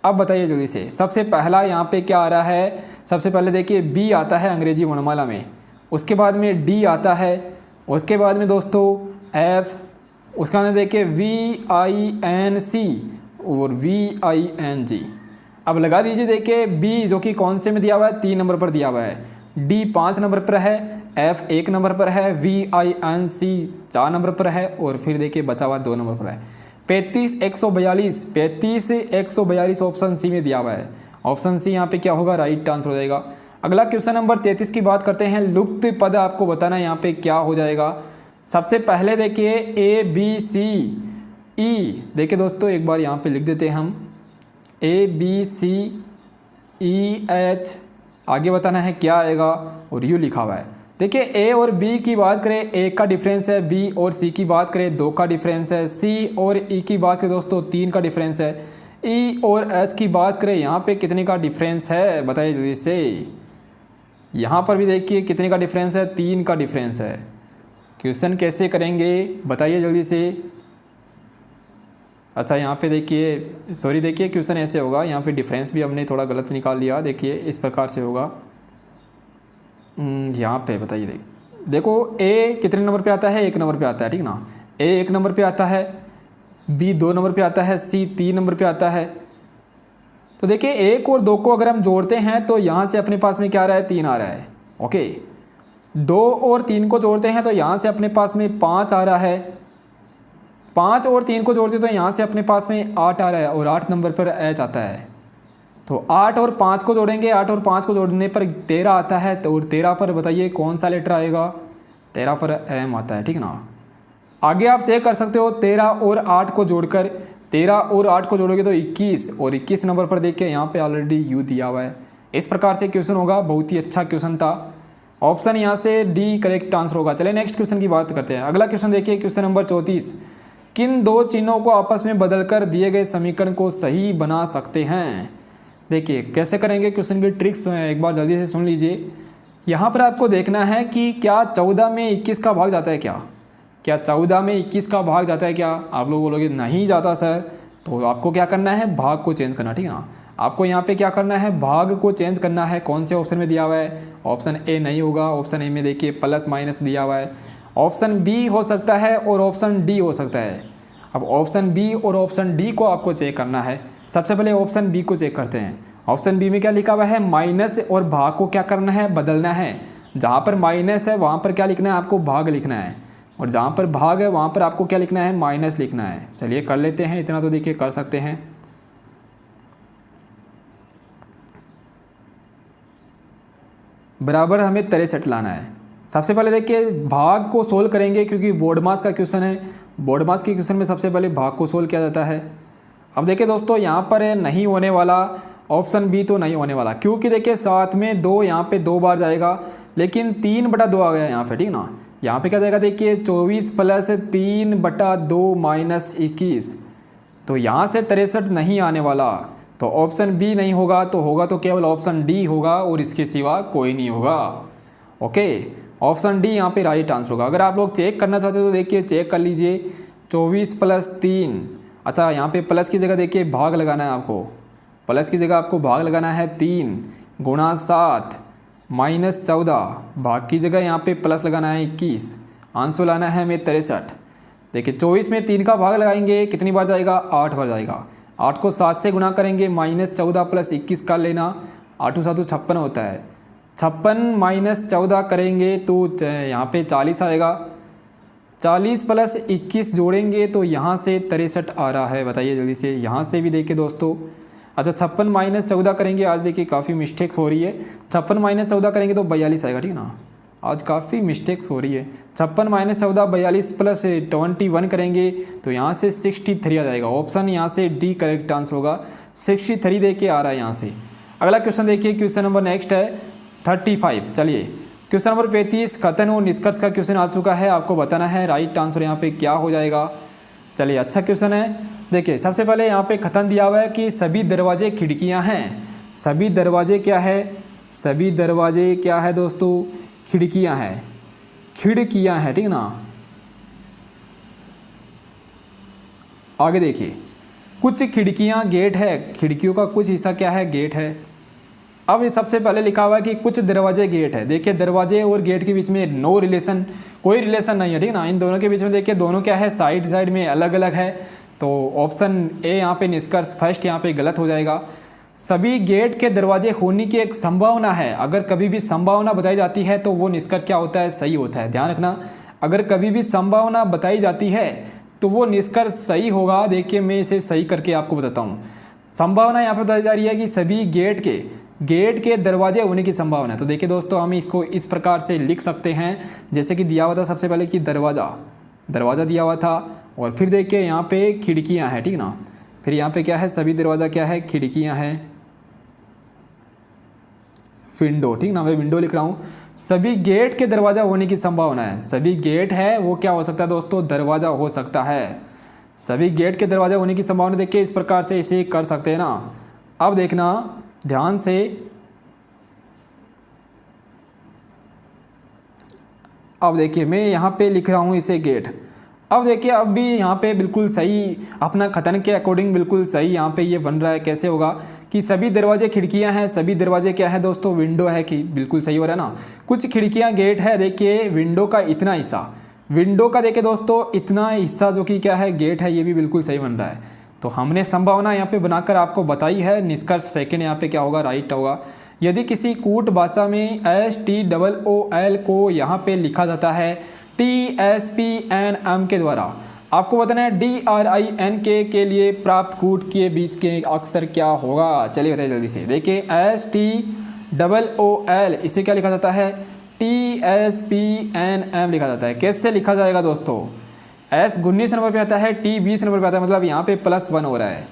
अब बताइए जल्दी से, सबसे पहला यहाँ पे क्या आ रहा है? सबसे पहले देखिए B आता है अंग्रेजी वर्णमाला में, उसके बाद में D आता है, उसके बाद में दोस्तों F, उसके बाद में देखिए VINC और VING। अब लगा दीजिए, देखिए B जो कि कौन से में दिया हुआ है? 3 नंबर पर दिया हुआ है, D 5 नंबर पर है, F 1 नंबर पर है, VINC 4 नंबर पर है, और फिर देखिए बचा हुआ 2 नंबर पर है। 35 142 ऑप्शन सी में दिया हुआ है। ऑप्शन सी यहाँ पे क्या होगा? राइट आंसर हो जाएगा। अगला क्वेश्चन नंबर 33 की बात करते हैं, लुप्त पद आपको बताना है यहाँ पे क्या हो जाएगा। सबसे पहले देखिए ABCE, देखिए दोस्तों एक बार यहाँ पे लिख देते हैं हम, ABCEH, आगे बताना है क्या आएगा, और यू लिखा हुआ है। देखिए ए और बी की बात करें, ए का डिफरेंस है, बी और सी की बात करें 2 का डिफरेंस है, सी और ई की बात करें दोस्तों 3 का डिफरेंस है, ई और एच की बात करें यहाँ पे कितने का डिफरेंस है? बताइए जल्दी से। यहाँ पर भी देखिए कितने का डिफरेंस है? 3 का डिफरेंस है। क्वेश्चन कैसे करेंगे बताइए जल्दी से। अच्छा यहाँ पे देखिए, सॉरी देखिए क्वेश्चन ऐसे होगा, यहाँ पे डिफरेंस भी हमने थोड़ा गलत निकाल लिया। देखिए इस प्रकार से होगा, यहाँ पे बताइए। देखो ए कितने नंबर पे आता है? 1 नंबर पे आता है, ठीक ना। ए 1 नंबर पे आता है, बी 2 नंबर पे आता है, सी 3 नंबर पे आता है। तो देखिए 1 और 2 को अगर हम जोड़ते हैं तो यहाँ से अपने पास में क्या आ रहा है? 3 आ रहा है। ओके, 2 और 3 को जोड़ते हैं तो यहाँ से अपने पास में 5 आ रहा है। 5 और 3 को जोड़ते तो यहाँ से अपने पास में 8 आ रहा है, और 8 नंबर पर एच आता है। तो 8 और 5 को जोड़ेंगे, 8 और 5 को जोड़ने पर 13 आता है। तो 13 पर बताइए कौन सा लेटर आएगा? 13 पर एम आता है, ठीक ना। आगे आप चेक कर सकते हो, 13 और 8 को जोड़कर 13 और 8 को जोड़ोगे तो 21, और 21 नंबर पर देखिए यहाँ पे ऑलरेडी यू दिया हुआ है। इस प्रकार से क्वेश्चन होगा, बहुत ही अच्छा क्वेश्चन था। ऑप्शन यहाँ से डी करेक्ट आंसर होगा। चलिए नेक्स्ट क्वेश्चन की बात करते हैं। अगला क्वेश्चन देखिए, क्वेश्चन नंबर 34। किन दो चिन्हों को आपस में बदलकर दिए गए समीकरण को सही बना सकते हैं? देखिए कैसे करेंगे, क्वेश्चन की ट्रिक्स एक बार जल्दी से सुन लीजिए। यहाँ पर आपको देखना है कि क्या 14 में 21 का भाग जाता है क्या 14 में 21 का भाग जाता है क्या? आप लोग बोलोगे नहीं जाता सर, तो आपको क्या करना है, भाग को चेंज करना, ठीक है ना। आपको यहाँ पे क्या करना है, भाग को चेंज करना है। कौन से ऑप्शन में दिया हुआ है? ऑप्शन ए नहीं होगा, ऑप्शन ए में देखिए प्लस माइनस दिया हुआ है। ऑप्शन बी हो सकता है और ऑप्शन डी हो सकता है। अब ऑप्शन बी और ऑप्शन डी को आपको चेक करना है। सबसे पहले ऑप्शन बी को चेक करते हैं। ऑप्शन बी में क्या लिखा हुआ है, माइनस और भाग को क्या करना है, बदलना है। जहाँ पर माइनस है वहाँ पर क्या लिखना है, आपको भाग लिखना है, और जहाँ पर भाग है वहाँ पर आपको क्या लिखना है, माइनस लिखना है। चलिए कर लेते हैं, इतना तो देखिए कर सकते हैं। बराबर हमें 63 लाना है। सबसे पहले देखिए भाग को सोल्व करेंगे, क्योंकि बोर्ड मास का क्वेश्चन है। बोर्ड मास के क्वेश्चन में सबसे पहले भाग को सोल्व किया जाता है। अब देखिए दोस्तों, यहाँ पर नहीं होने वाला, ऑप्शन बी तो नहीं होने वाला, क्योंकि देखिए साथ में 2 यहाँ पे 2 बार जाएगा, लेकिन 3/2 आ गया यहाँ पे, ठीक ना। यहाँ पे क्या जाएगा देखिए, 24 + 3/2 - 21, तो यहाँ से 63 नहीं आने वाला, तो ऑप्शन बी नहीं होगा, तो केवल ऑप्शन डी होगा और इसके सिवा कोई नहीं होगा। ओके, ऑप्शन डी यहाँ पे राइट आंसर होगा। अगर आप लोग चेक करना चाहते हो तो देखिए चेक कर लीजिए। 24 + 3, अच्छा यहाँ पे प्लस की जगह देखिए भाग लगाना है आपको, प्लस की जगह आपको भाग लगाना है। 3 × 7 - 14, भाग की जगह यहाँ पे प्लस लगाना है 21, आंसर लाना है हमें 63। देखिए 24 में 3 का भाग लगाएंगे, कितनी बार जाएगा, 8 बार जाएगा। 8 को 7 से गुणा करेंगे, -14 + 21 कर लेना, 8 7 56 होता है। 56 - 14 करेंगे तो यहाँ पे 40 आएगा। 40 + 21 जोड़ेंगे तो यहाँ से 63 आ रहा है। बताइए जल्दी से, यहाँ से भी देखिए दोस्तों। अच्छा 56 - 14 करेंगे, आज देखिए काफ़ी मिस्टेक्स हो रही है। 56 - 14 करेंगे तो 42 आएगा, ठीक ना। आज काफ़ी मिस्टेक्स हो रही है। 56 - 14 42 + 21 करेंगे तो यहाँ से 63 आ जाएगा। ऑप्शन यहाँ से डी करेक्ट आंसर होगा। 63 दे के आ रहा है यहाँ से। अगला क्वेश्चन देखिए, क्वेश्चन नंबर नेक्स्ट है 35। चलिए क्वेश्चन नंबर 35, कथन और निष्कर्ष का क्वेश्चन आ चुका है। आपको बताना है राइट आंसर यहाँ पे क्या हो जाएगा। चलिए अच्छा क्वेश्चन है। देखिए सबसे पहले यहाँ पे कथन दिया हुआ है कि सभी दरवाजे खिड़कियाँ हैं। सभी दरवाजे क्या है, सभी दरवाजे क्या है दोस्तों, खिड़कियाँ हैं, खिड़कियाँ हैं, ठीक ना। आगे देखिए, कुछ खिड़कियाँ गेट है, खिड़कियों का कुछ हिस्सा क्या है, गेट है। अब ये सबसे पहले लिखा हुआ है कि कुछ दरवाजे गेट है। देखिए दरवाजे और गेट के बीच में नो रिलेशन, कोई रिलेशन नहीं है, ठीक ना। इन दोनों के बीच में देखिए दोनों क्या है, साइड साइड में अलग अलग है। तो ऑप्शन ए यहाँ पे निष्कर्ष फर्स्ट यहाँ पे गलत हो जाएगा। सभी गेट के दरवाजे होने की एक संभावना है। अगर कभी भी संभावना बताई जाती है तो वो निष्कर्ष क्या होता है, सही होता है। ध्यान रखना, अगर कभी भी संभावना बताई जाती है तो वो निष्कर्ष सही होगा। देखिए मैं इसे सही करके आपको बताता हूँ। संभावना यहाँ पर बताई जा रही है कि सभी गेट के दरवाजे होने की संभावना है। तो देखिए दोस्तों, हम इसको इस प्रकार से लिख सकते हैं, जैसे कि दिया हुआ था सबसे पहले कि दरवाज़ा दिया हुआ था, और फिर देखिए यहाँ पे खिड़कियाँ हैं, ठीक ना। फिर यहाँ पे क्या है, सभी दरवाज़ा क्या है, खिड़कियाँ हैं, विंडो, ठीक ना। मैं विंडो लिख रहा हूँ। सभी गेट के दरवाज़ा होने की संभावना है। सभी गेट है वो क्या हो सकता है दोस्तों, दरवाज़ा हो सकता है। सभी गेट के दरवाज़ा होने की संभावना देखिए इस प्रकार से इसे कर सकते हैं ना। अब देखना ध्यान से, अब देखिए मैं यहाँ पे लिख रहा हूँ इसे गेट। अब देखिए अब भी यहाँ पे बिल्कुल सही, अपना कथन के अकॉर्डिंग बिल्कुल सही यहाँ पे ये बन रहा है। कैसे होगा कि सभी दरवाजे खिड़कियाँ हैं, सभी दरवाजे क्या है दोस्तों, विंडो है, कि बिल्कुल सही हो रहा है ना। कुछ खिड़कियाँ गेट है, देखिए विंडो का इतना हिस्सा, विंडो का देखिए दोस्तों इतना हिस्सा जो कि क्या है, गेट है, ये भी बिल्कुल सही बन रहा है। तो हमने संभावना यहाँ पे बनाकर आपको बताई है। निष्कर्ष सेकंड यहाँ पे क्या होगा, राइट होगा। यदि किसी कूट भाषा में STOOL को यहाँ पे लिखा जाता है TSPNM के द्वारा, आपको बताना है DRINK के लिए प्राप्त कूट के बीच के अक्षर क्या होगा। चलिए बताइए जल्दी से। देखिए STOOL इसे क्या लिखा जाता है, TSPNM लिखा जाता है। कैसे लिखा जाएगा दोस्तों, S 19 नंबर पे आता है, T 20 नंबर पे आता है, मतलब यहाँ पे +1 हो रहा है।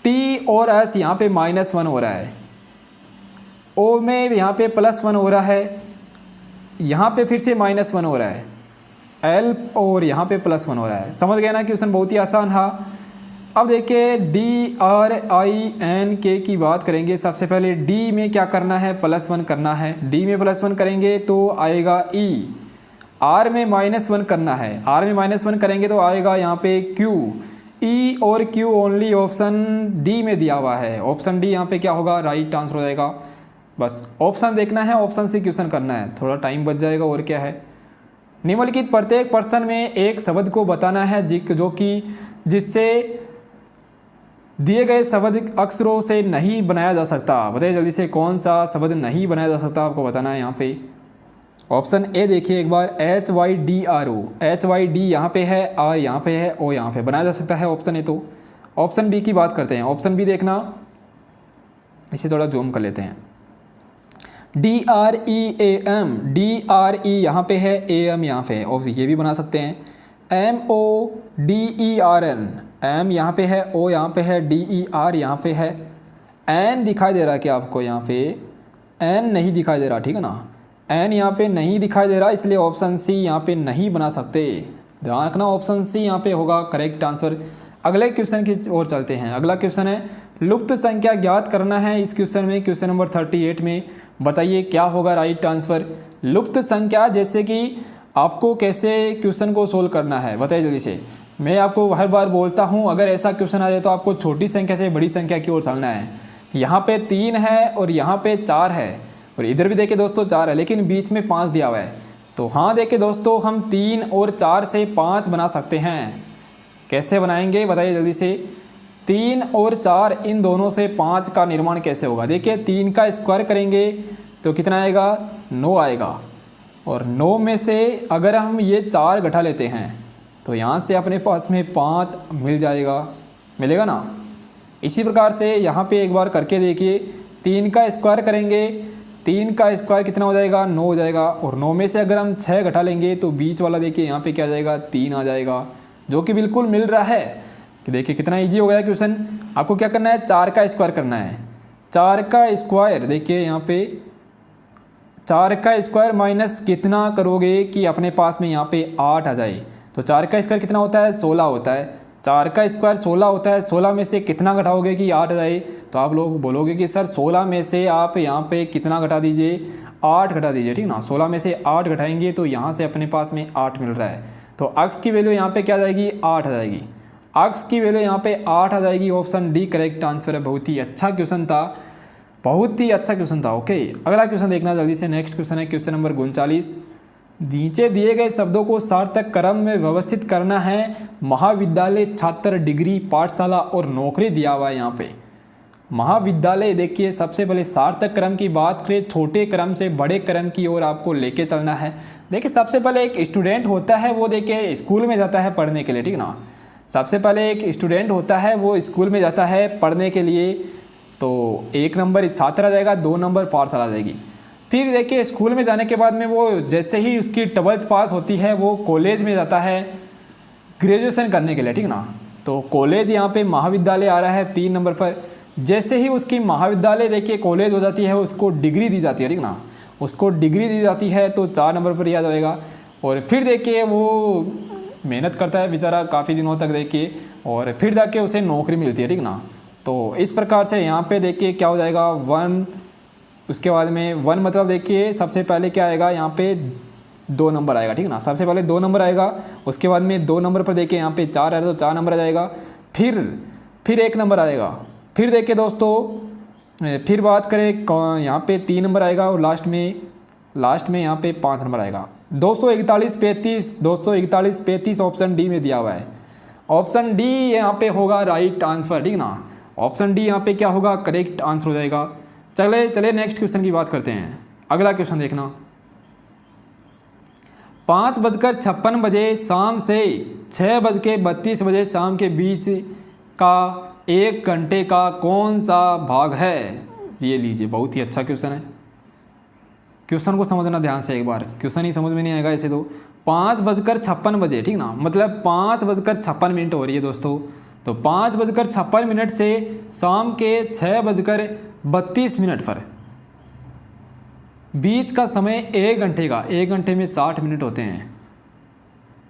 T और S यहाँ पे -1 हो रहा है। O में यहाँ पे +1 हो रहा है, यहाँ पे फिर से -1 हो रहा है। L और यहाँ पे +1 हो रहा है। समझ गए ना, क्वेश्चन बहुत ही आसान था। अब देखिए DRINK की बात करेंगे। सबसे पहले D में क्या करना है, +1 करना है। D में +1 करेंगे तो आएगा E। R में -1 करना है, R में -1 करेंगे तो आएगा यहाँ पे Q। E और Q ओनली ऑप्शन D में दिया हुआ है। ऑप्शन D यहाँ पे क्या होगा, राइट आंसर हो जाएगा। बस ऑप्शन देखना है, ऑप्शन से क्वेश्चन करना है, थोड़ा टाइम बच जाएगा और क्या है। निम्नलिखित प्रत्येक प्रश्न में एक शब्द को बताना है जो कि जिससे दिए गए शब्द अक्षरों से नहीं बनाया जा सकता। बताइए जल्दी से कौन सा शब्द नहीं बनाया जा सकता, आपको बताना है यहाँ पे। ऑप्शन ए देखिए एक बार, HYDRO, HYD यहाँ पे है, R यहाँ पे है, O यहाँ पे, बनाया जा सकता है ऑप्शन ए। तो ऑप्शन बी की बात करते हैं। ऑप्शन बी देखना, इसे थोड़ा जूम कर लेते हैं। DREAM, DRE यहाँ पे है, AM यहाँ पे है, और ये भी बना सकते हैं। MODERN, M यहाँ पे है, O यहाँ पे है, DER यहाँ पे है। N दिखाई दे रहा है क्या आपको, यहाँ पे N नहीं दिखाई दे रहा, ठीक है ना, N यहाँ पे नहीं दिखाई दे रहा, इसलिए ऑप्शन सी यहाँ पे नहीं बना सकते। ध्यान रखना, ऑप्शन सी यहाँ पे होगा करेक्ट आंसर। अगले क्वेश्चन की ओर चलते हैं। अगला क्वेश्चन है लुप्त संख्या ज्ञात करना है। इस क्वेश्चन में, क्वेश्चन नंबर 38 में बताइए क्या होगा राइट आंसर। लुप्त संख्या, जैसे कि आपको कैसे क्वेश्चन को सोल्व करना है, बताइए जल्दी से। मैं आपको हर बार बोलता हूँ, अगर ऐसा क्वेश्चन आ जाए तो आपको छोटी संख्या से बड़ी संख्या की ओर चलना है। यहाँ पे 3 है और यहाँ पे 4 है, और इधर भी देखिए दोस्तों 4 है, लेकिन बीच में 5 दिया हुआ है। तो हाँ देखिए दोस्तों, हम 3 और 4 से 5 बना सकते हैं। कैसे बनाएंगे बताइए जल्दी से। 3 और 4 इन दोनों से 5 का निर्माण कैसे होगा। देखिए 3 का स्क्वायर करेंगे तो कितना आएगा, 9 आएगा, और 9 में से अगर हम ये 4 घटा लेते हैं तो यहाँ से अपने पास में 5 मिल जाएगा, मिलेगा ना। इसी प्रकार से यहाँ पे एक बार करके देखिए। 3 का स्क्वायर करेंगे, 3 का स्क्वायर कितना हो जाएगा, 9 हो जाएगा, और 9 में से अगर हम 6 घटा लेंगे तो बीच वाला देखिए यहाँ पे क्या आ जाएगा, 3 आ जाएगा, जो कि बिल्कुल मिल रहा है। कि देखिए कितना इजी हो गया क्वेश्चन। आपको क्या करना है, 4 का स्क्वायर करना है। 4 का स्क्वायर देखिए यहाँ पे 4 का स्क्वायर माइनस कितना करोगे कि अपने पास में यहाँ पे 8 आ जाए। तो 4 का स्क्वायर कितना होता है, 16 होता है। 4 का स्क्वायर 16 होता है, 16 में से कितना घटाओगे कि 8 आ जाए। तो आप लोग बोलोगे कि सर 16 में से आप यहाँ पे कितना घटा दीजिए, 8 घटा दीजिए, ठीक ना। 16 में से 8 घटाएंगे तो यहाँ से अपने पास में 8 मिल रहा है। तो अक्स की वैल्यू यहाँ पे क्या आ जाएगी, 8 आ जाएगी। अक्स की वैल्यू यहाँ पे 8 आ जाएगी। ऑप्शन डी करेक्ट आंसर है। बहुत ही अच्छा क्वेश्चन था, बहुत ही अच्छा क्वेश्चन था। ओके, अगला क्वेश्चन देखना जल्दी से। नेक्स्ट क्वेश्चन है क्वेश्चन नंबर 39। नीचे दिए गए शब्दों को सार्थक क्रम में व्यवस्थित करना है। महाविद्यालय, छात्र, डिग्री, पाठशाला और नौकरी दिया हुआ है यहाँ पे। महाविद्यालय देखिए, सबसे पहले सार्थक क्रम की बात करें, छोटे क्रम से बड़े क्रम की ओर आपको लेके चलना है। देखिए सबसे पहले एक स्टूडेंट होता है, वो देखिए स्कूल में जाता है पढ़ने के लिए, ठीक ना। सबसे पहले एक स्टूडेंट होता है, वो स्कूल में जाता है पढ़ने के लिए। तो 1 नंबर छात्र आ जाएगा, 2 नंबर पाठशाला आ जाएगी। फिर देखिए स्कूल में जाने के बाद में वो जैसे ही उसकी 12th पास होती है, वो कॉलेज में जाता है ग्रेजुएशन करने के लिए, ठीक ना। तो कॉलेज यहाँ पे महाविद्यालय आ रहा है 3 नंबर पर। जैसे ही उसकी महाविद्यालय देखिए कॉलेज हो जाती है, उसको डिग्री दी जाती है, ठीक ना। उसको डिग्री दी जाती है तो 4 नंबर पर याद आएगा। और फिर देखिए वो मेहनत करता है बेचारा काफ़ी दिनों तक देखिए, और फिर जाके उसे नौकरी मिलती है, ठीक ना। तो इस प्रकार से यहाँ पे देखिए क्या हो जाएगा, 1, उसके बाद में 1 मतलब देखिए सबसे पहले क्या आएगा, यहाँ पे 2 नंबर आएगा, ठीक ना। सबसे पहले 2 नंबर आएगा, उसके बाद में 2 नंबर पर देखिए यहाँ पे 4 है तो 4 नंबर आ जाएगा। फिर 1 नंबर आएगा। फिर देखिए दोस्तों, फिर बात करें यहाँ पे 3 नंबर आएगा, और लास्ट में यहाँ पे 5 नंबर आएगा। 241 35 241 35 ऑप्शन डी में दिया हुआ है। ऑप्शन डी यहाँ पे होगा राइट आंसर, ठीक ना। ऑप्शन डी यहाँ पे क्या होगा, करेक्ट आंसर हो जाएगा। चले नेक्स्ट क्वेश्चन की बात करते हैं। अगला क्वेश्चन देखना। 5:56 शाम से 6:32 शाम के बीच का 1 घंटे का कौन सा भाग है। ये लीजिए, बहुत ही अच्छा क्वेश्चन है। क्वेश्चन को समझना ध्यान से एक बार, क्वेश्चन ही समझ में नहीं आएगा ऐसे तो। 5:56 ठीक ना, मतलब 5:56 हो रही है दोस्तों। तो 5:56 से शाम के 6:32 पर बीच का समय 1 घंटे का, 1 घंटे में 60 मिनट होते हैं।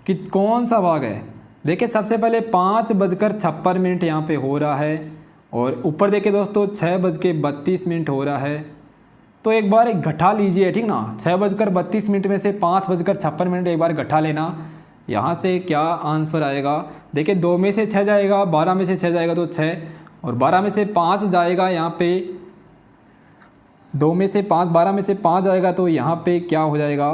कि कौन सा भाग है? देखिए सबसे पहले 5:56 यहाँ पे हो रहा है और ऊपर देखिए दोस्तों 6:32 हो रहा है। तो एक बार घटा लीजिए, ठीक ना। 6:32 में से 5:56 एक बार घटा लेना। यहाँ से क्या आंसर आएगा? देखिए 2 में से 6 जाएगा, 12 में से 6 जाएगा तो 6, और 12 में से 5 जाएगा यहाँ पे, 2 में से 5, 12 में से 5 जाएगा तो यहाँ पे क्या हो जाएगा?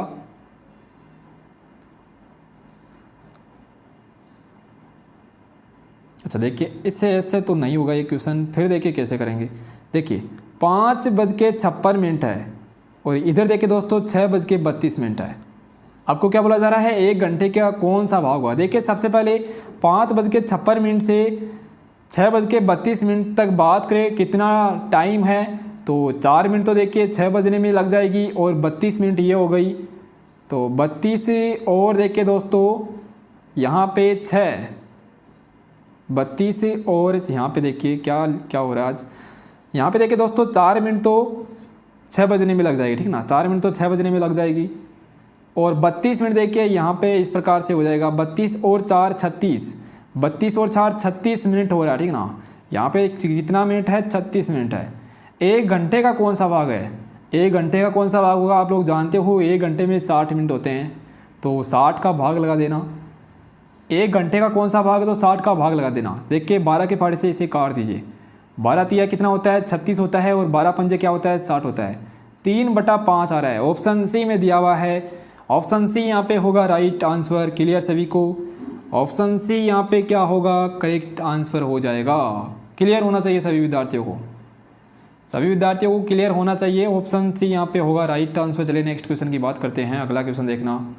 अच्छा देखिए इससे ऐसे तो नहीं होगा ये क्वेश्चन, फिर देखिए कैसे करेंगे। देखिए 5:56 है और इधर देखिए दोस्तों 6:32 है। आपको क्या बोला जा रहा है? 1 घंटे का कौन सा भाग हुआ? देखिए सबसे पहले 5:56 से 6:32 तक बात करें कितना टाइम है, तो 4 मिनट तो देखिए 6 बजने में लग जाएगी और 32 मिनट ये हो गई, तो 32 और देखिए दोस्तों यहाँ पे 32 और यहाँ पे देखिए क्या क्या हो रहा है आज। यहाँ पे देखिए दोस्तों 4 मिनट तो 6 बजने में लग जाएगी, ठीक ना। 4 मिनट तो 6 बजने में लग जाएगी और 32 मिनट देखिए यहाँ पे इस प्रकार से हो जाएगा। 32 और 4 36, 32 और 4 36 मिनट हो रहा है, ठीक ना। यहाँ पे कितना मिनट है? 36 मिनट है। 1 घंटे का कौन सा भाग है? 1 घंटे का कौन सा भाग होगा? आप लोग जानते हो 1 घंटे में 60 मिनट होते हैं, तो 60 का भाग लगा देना। 1 घंटे का कौन सा भाग है? तो 60 का भाग लगा देना। देखिए 12 के फाड़े से इसे काट दीजिए। 12 तिया कितना होता है? 36 होता है और 12 पंजे क्या होता है? 60 होता है। 3/5 आ रहा है, ऑप्शन सी में दिया हुआ है। ऑप्शन सी यहाँ पे होगा राइट आंसर। क्लियर सभी को? ऑप्शन सी यहाँ पे क्या होगा? करेक्ट आंसर हो जाएगा। क्लियर होना चाहिए सभी विद्यार्थियों को, सभी विद्यार्थियों को क्लियर होना चाहिए। ऑप्शन सी यहाँ पे होगा राइट आंसर। चलिए नेक्स्ट क्वेश्चन की बात करते हैं। अगला क्वेश्चन देखना।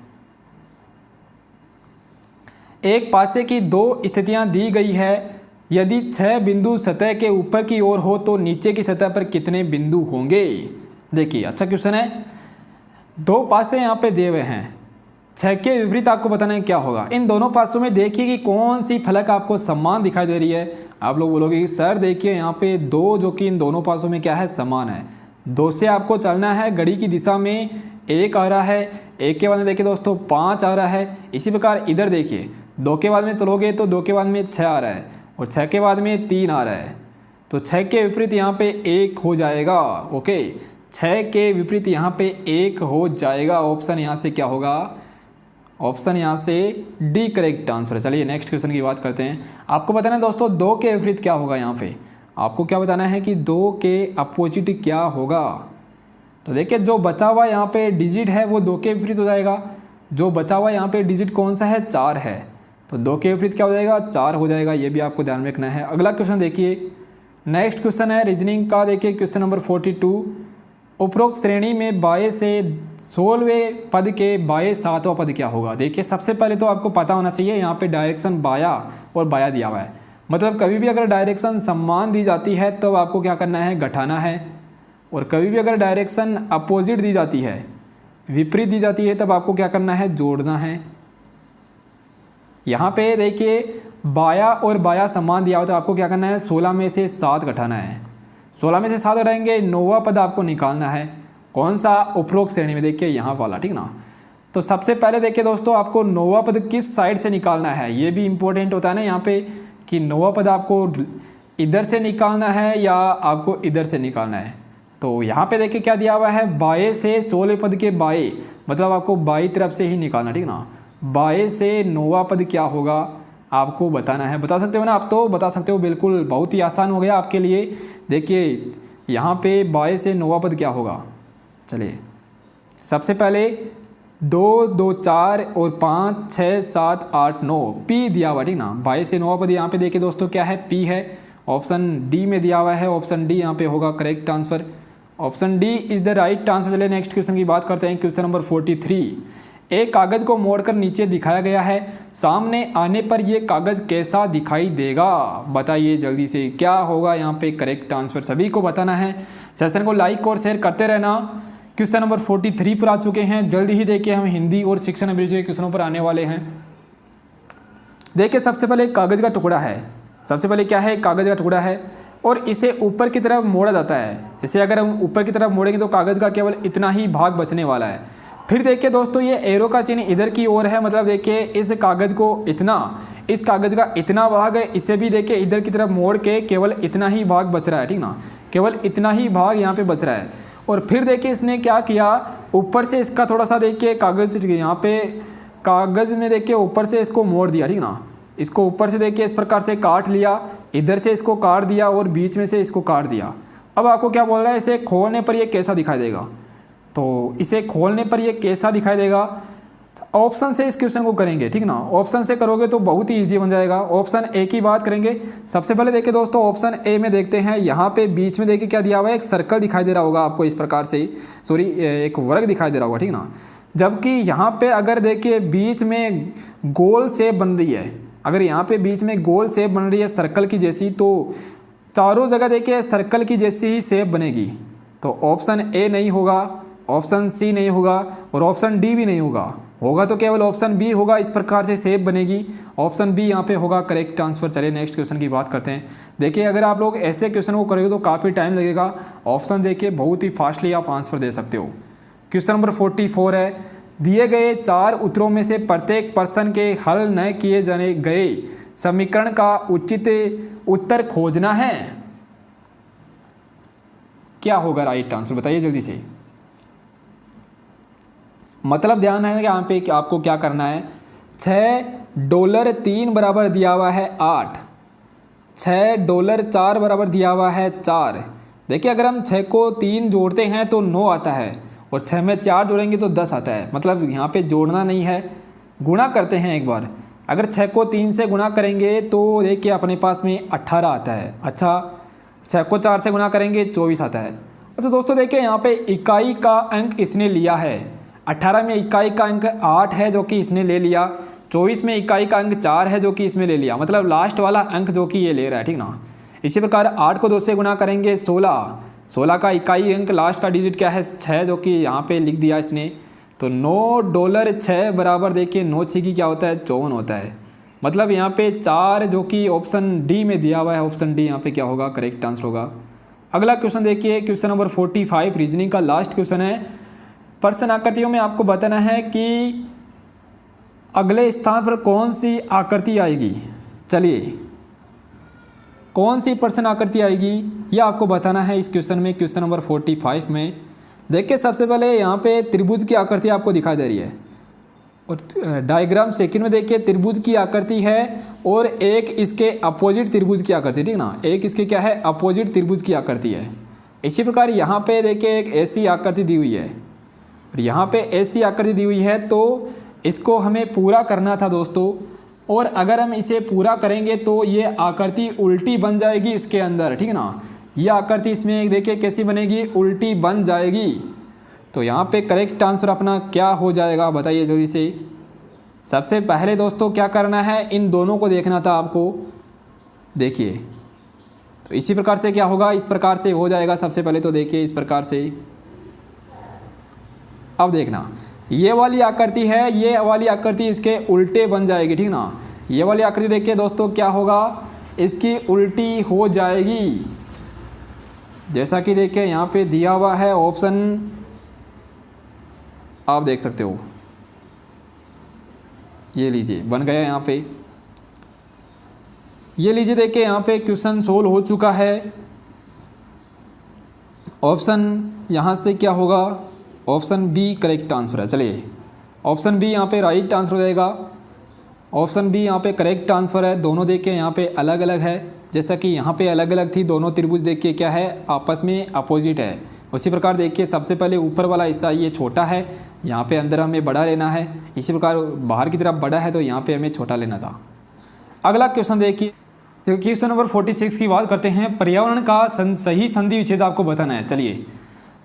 एक पासे की 2 स्थितियां दी गई है। यदि 6 बिंदु सतह के ऊपर की ओर हो तो नीचे की सतह पर कितने बिंदु होंगे? देखिए अच्छा क्वेश्चन है। 2 पासे यहाँ पे दिए हुए हैं, 6 के विपरीत आपको बताना है क्या होगा। इन दोनों पासों में देखिए कि कौन सी फलक आपको समान दिखाई दे रही है। आप लोग बोलोगे कि सर देखिए यहाँ पे 2 जो कि इन दोनों पासों में क्या है? समान है। 2 से आपको चलना है घड़ी की दिशा में, 1 आ रहा है, 1 के बाद में देखिए दोस्तों 5 आ रहा है। इसी प्रकार इधर देखिए 2 के बाद में चलोगे तो 2 के बाद में 6 आ रहा है और 6 के बाद में 3 आ रहा है, तो 6 के विपरीत यहाँ पे 1 हो जाएगा। ओके, 6 के विपरीत यहाँ पे 1 हो जाएगा। ऑप्शन यहाँ से क्या होगा? ऑप्शन यहाँ से डी करेक्ट आंसर है। चलिए नेक्स्ट क्वेश्चन की बात करते हैं। आपको बताना है दोस्तों 2 के विपरीत क्या होगा। यहाँ पे आपको क्या बताना है कि 2 के अपोजिट क्या होगा। तो देखिए जो बचा हुआ यहाँ पे डिजिट है वो 2 के विपरीत हो जाएगा। जो बचा हुआ यहाँ पे डिजिट कौन सा है? 4 है, तो 2 के विपरीत क्या हो जाएगा? 4 हो जाएगा। ये भी आपको ध्यान में रखना है। अगला क्वेश्चन देखिए, नेक्स्ट क्वेश्चन है रीजनिंग का। देखिए क्वेश्चन नंबर 42। उपरोक्त श्रेणी में बाएं से 16वें पद के बाएं 7वां पद क्या होगा? देखिए सबसे पहले तो आपको पता होना चाहिए यहाँ पे डायरेक्शन बाया और बाया दिया हुआ है। मतलब कभी भी अगर डायरेक्शन समान दी जाती है तो आपको क्या करना है? घटाना है। और कभी भी अगर डायरेक्शन अपोजिट दी जाती है, विपरीत दी जाती है, तब आपको क्या करना है? जोड़ना है। यहाँ पे देखिए बाया और बाया समान दिया हो तो आपको क्या करना है? 16 में से 7 घटाना है। 16 में से 7 घटाएंगे, 9वां पद आपको निकालना है। कौन सा? उपरोक्त श्रेणी में, देखिए यहाँ वाला, ठीक ना। तो सबसे पहले देखिए दोस्तों आपको 9वां पद किस साइड से निकालना है, ये भी इंपॉर्टेंट होता है ना यहाँ पे, कि 9वां पद आपको इधर से निकालना है या आपको इधर से निकालना है। तो यहाँ पे देखिए क्या दिया हुआ है? बाएं से 16वें पद के बाएं, मतलब आपको बाईं तरफ से ही निकालना, ठीक ना। बाएं से 9वां पद क्या होगा आपको बताना है। बता सकते हो ना आप? तो बता सकते हो, बिल्कुल, बहुत ही आसान हो गया आपके लिए। देखिए यहाँ पे बाएं से 9वां पद क्या होगा। चलिए सबसे पहले 2, 2, 4 और 5, 6, 7, 8, 9 पी दिया हुआ, ठीक ना। बाएं से 9वां पद यहाँ पे देखिए दोस्तों क्या है? पी है। ऑप्शन डी में दिया हुआ है। ऑप्शन डी यहाँ पे होगा correct answer. Option D is the right answer. चलिए नेक्स्ट क्वेश्चन की बात करते हैं। Question number 43। एक कागज को मोड़कर नीचे दिखाया गया है, सामने आने पर यह कागज कैसा दिखाई देगा? बताइए जल्दी से क्या होगा यहाँ पे करेक्ट आंसर। सभी को बताना है। सेशन को लाइक और शेयर करते रहना, क्वेश्चन नंबर 43 पर आ चुके हैं। जल्दी ही देखिए हम हिंदी और शिक्षण अभिरुचि के क्वेश्चनों पर आने वाले हैं। देखिए सबसे पहले कागज़ का टुकड़ा है, सबसे पहले क्या है, कागज़ का टुकड़ा है और इसे ऊपर की तरफ मोड़ा जाता है। इसे अगर हम ऊपर की तरफ मोड़ेंगे तो कागज़ का केवल इतना ही भाग बचने वाला है। फिर देखिए दोस्तों ये एरो का चिन्ह इधर की ओर है, मतलब देखिए इस कागज़ को इतना, इस कागज़ का इतना भाग है, इसे भी देखिए इधर की तरफ मोड़ के केवल इतना ही भाग बच रहा है, ठीक ना, केवल इतना ही भाग यहाँ पे बच रहा है। और फिर देखिए इसने क्या किया, ऊपर से इसका थोड़ा सा देखिए कागज़ यहाँ पे कागज़ में देखिए ऊपर से इसको मोड़ दिया, ठीक ना, इसको ऊपर से देखिए इस प्रकार से काट लिया, इधर से इसको काट दिया और बीच में से इसको काट दिया। अब आपको क्या बोल रहा है, इसे खोलने पर ये कैसा दिखाई देगा, तो इसे खोलने पर ये कैसा दिखाई देगा, ऑप्शन से इस क्वेश्चन को करेंगे, ठीक ना, ऑप्शन से करोगे तो बहुत ही ईजी बन जाएगा। ऑप्शन ए की बात करेंगे। सबसे पहले देखिए दोस्तों ऑप्शन ए में देखते हैं, यहाँ पे बीच में देखिए क्या दिया हुआ है, एक सर्कल दिखाई दे रहा होगा आपको इस प्रकार से, सॉरी एक वर्ग दिखाई दे रहा होगा, ठीक ना। जबकि यहाँ पे अगर देखिए बीच में गोल शेप बन रही है, अगर यहाँ पे बीच में गोल शेप बन रही है सर्कल की जैसी, तो चारों जगह देखिए सर्कल की जैसी ही शेप बनेगी। तो ऑप्शन ए नहीं होगा, ऑप्शन सी नहीं होगा और ऑप्शन डी भी नहीं होगा, होगा तो केवल ऑप्शन बी होगा, इस प्रकार से शेप बनेगी। ऑप्शन बी यहाँ पे होगा करेक्ट आंसर। चलिए नेक्स्ट क्वेश्चन की बात करते हैं। देखिए अगर आप लोग ऐसे क्वेश्चन को करोगे तो काफ़ी टाइम लगेगा, ऑप्शन देखिए बहुत ही फास्टली आप आंसर दे सकते हो। क्वेश्चन नंबर 44 है, दिए गए 4 उत्तरों में से प्रत्येक प्रश्न के हल न किए जाने गए समीकरण का उचित उत्तर खोजना है। क्या होगा राइट आंसर, बताइए जल्दी से। मतलब ध्यान है कि यहाँ पे आपको क्या करना है, $6 3 बराबर दिया हुआ है 8, $6 4 बराबर दिया हुआ है 4। देखिए अगर हम 6 को 3 जोड़ते हैं तो 9 आता है और 6 में 4 जोड़ेंगे तो 10 आता है। मतलब यहाँ पे जोड़ना नहीं है, गुणा करते हैं एक बार। अगर 6 को 3 से गुणा करेंगे तो देखिए अपने पास में 18 आता है। अच्छा 6 को 4 से गुणा करेंगे 24 आता है। अच्छा दोस्तों देखिए यहाँ पे इकाई का अंक इसने लिया है, 18 में इकाई का अंक 8 है जो कि इसने ले लिया, 24 में इकाई का अंक 4 है जो कि इसमें ले लिया, मतलब लास्ट वाला अंक जो कि ये ले रहा है, ठीक ना। इसी प्रकार 8 को 2 से गुणा करेंगे 16 का इकाई अंक लास्ट का डिजिट क्या है 6 जो कि यहाँ पे लिख दिया इसने। तो $9 6 बराबर देखिए 9 6 की क्या होता है 54 होता है। मतलब यहाँ पे 4 जो कि ऑप्शन डी में दिया हुआ है, ऑप्शन डी यहाँ पे क्या होगा करेक्ट आंसर होगा। अगला क्वेश्चन देखिए, क्वेश्चन नंबर 45 रीजनिंग का लास्ट क्वेश्चन है। प्रश्न आकृतियों में आपको बताना है कि अगले स्थान पर कौन सी आकृति आएगी। चलिए कौन सी प्रश्न आकृति आएगी यह आपको बताना है इस क्वेश्चन में, क्वेश्चन नंबर 45 में। देखिए सबसे पहले यहाँ पे त्रिभुज की आकृति आपको दिखाई दे रही है और डायग्राम सेकंड में देखिए त्रिभुज की आकृति है और एक इसके अपोजिट त्रिभुज की आकृति, ठीक ना, एक इसके क्या है अपोजिट त्रिभुज की आकृति है। इसी प्रकार यहाँ पे देखिए एक ऐसी आकृति दी हुई है और यहाँ पे ऐसी आकृति दी हुई है, तो इसको हमें पूरा करना था दोस्तों। और अगर हम इसे पूरा करेंगे तो ये आकृति उल्टी बन जाएगी इसके अंदर, ठीक है ना। ये आकृति इसमें देखिए कैसी बनेगी, उल्टी बन जाएगी। तो यहाँ पे करेक्ट आंसर अपना क्या हो जाएगा बताइए जल्दी से। सबसे पहले दोस्तों क्या करना है, इन दोनों को देखना था आपको। देखिए तो इसी प्रकार से क्या होगा, इस प्रकार से हो जाएगा। सबसे पहले तो देखिए इस प्रकार से, अब देखना ये वाली आकृति है, ये वाली आकृति इसके उल्टे बन जाएगी, ठीक ना। ये वाली आकृति देखिए दोस्तों क्या होगा, इसकी उल्टी हो जाएगी। जैसा कि देखिए यहाँ पे दिया हुआ है ऑप्शन, आप देख सकते हो, ये लीजिए बन गया यहाँ पे। ये लीजिए देखिए यहाँ पे क्वेश्चन सोल्व हो चुका है। ऑप्शन यहाँ से क्या होगा, ऑप्शन बी करेक्ट आंसर है। चलिए ऑप्शन बी यहाँ पे राइट आंसर हो जाएगा। ऑप्शन बी यहाँ पे करेक्ट आंसर है। दोनों देखिए यहाँ पे अलग अलग है, जैसा कि यहाँ पे अलग अलग थी दोनों त्रिभुज, देखिए क्या है आपस में अपोजिट है। उसी प्रकार देखिए सबसे पहले ऊपर वाला हिस्सा ये छोटा है, यहाँ पे अंदर हमें बड़ा लेना है। इसी प्रकार बाहर की तरफ बड़ा है तो यहाँ पे हमें छोटा लेना था। अगला क्वेश्चन देखिए, क्वेश्चन नंबर 46 की बात करते हैं। पर्यावरण का सही संधि विच्छेद आपको बताना है। चलिए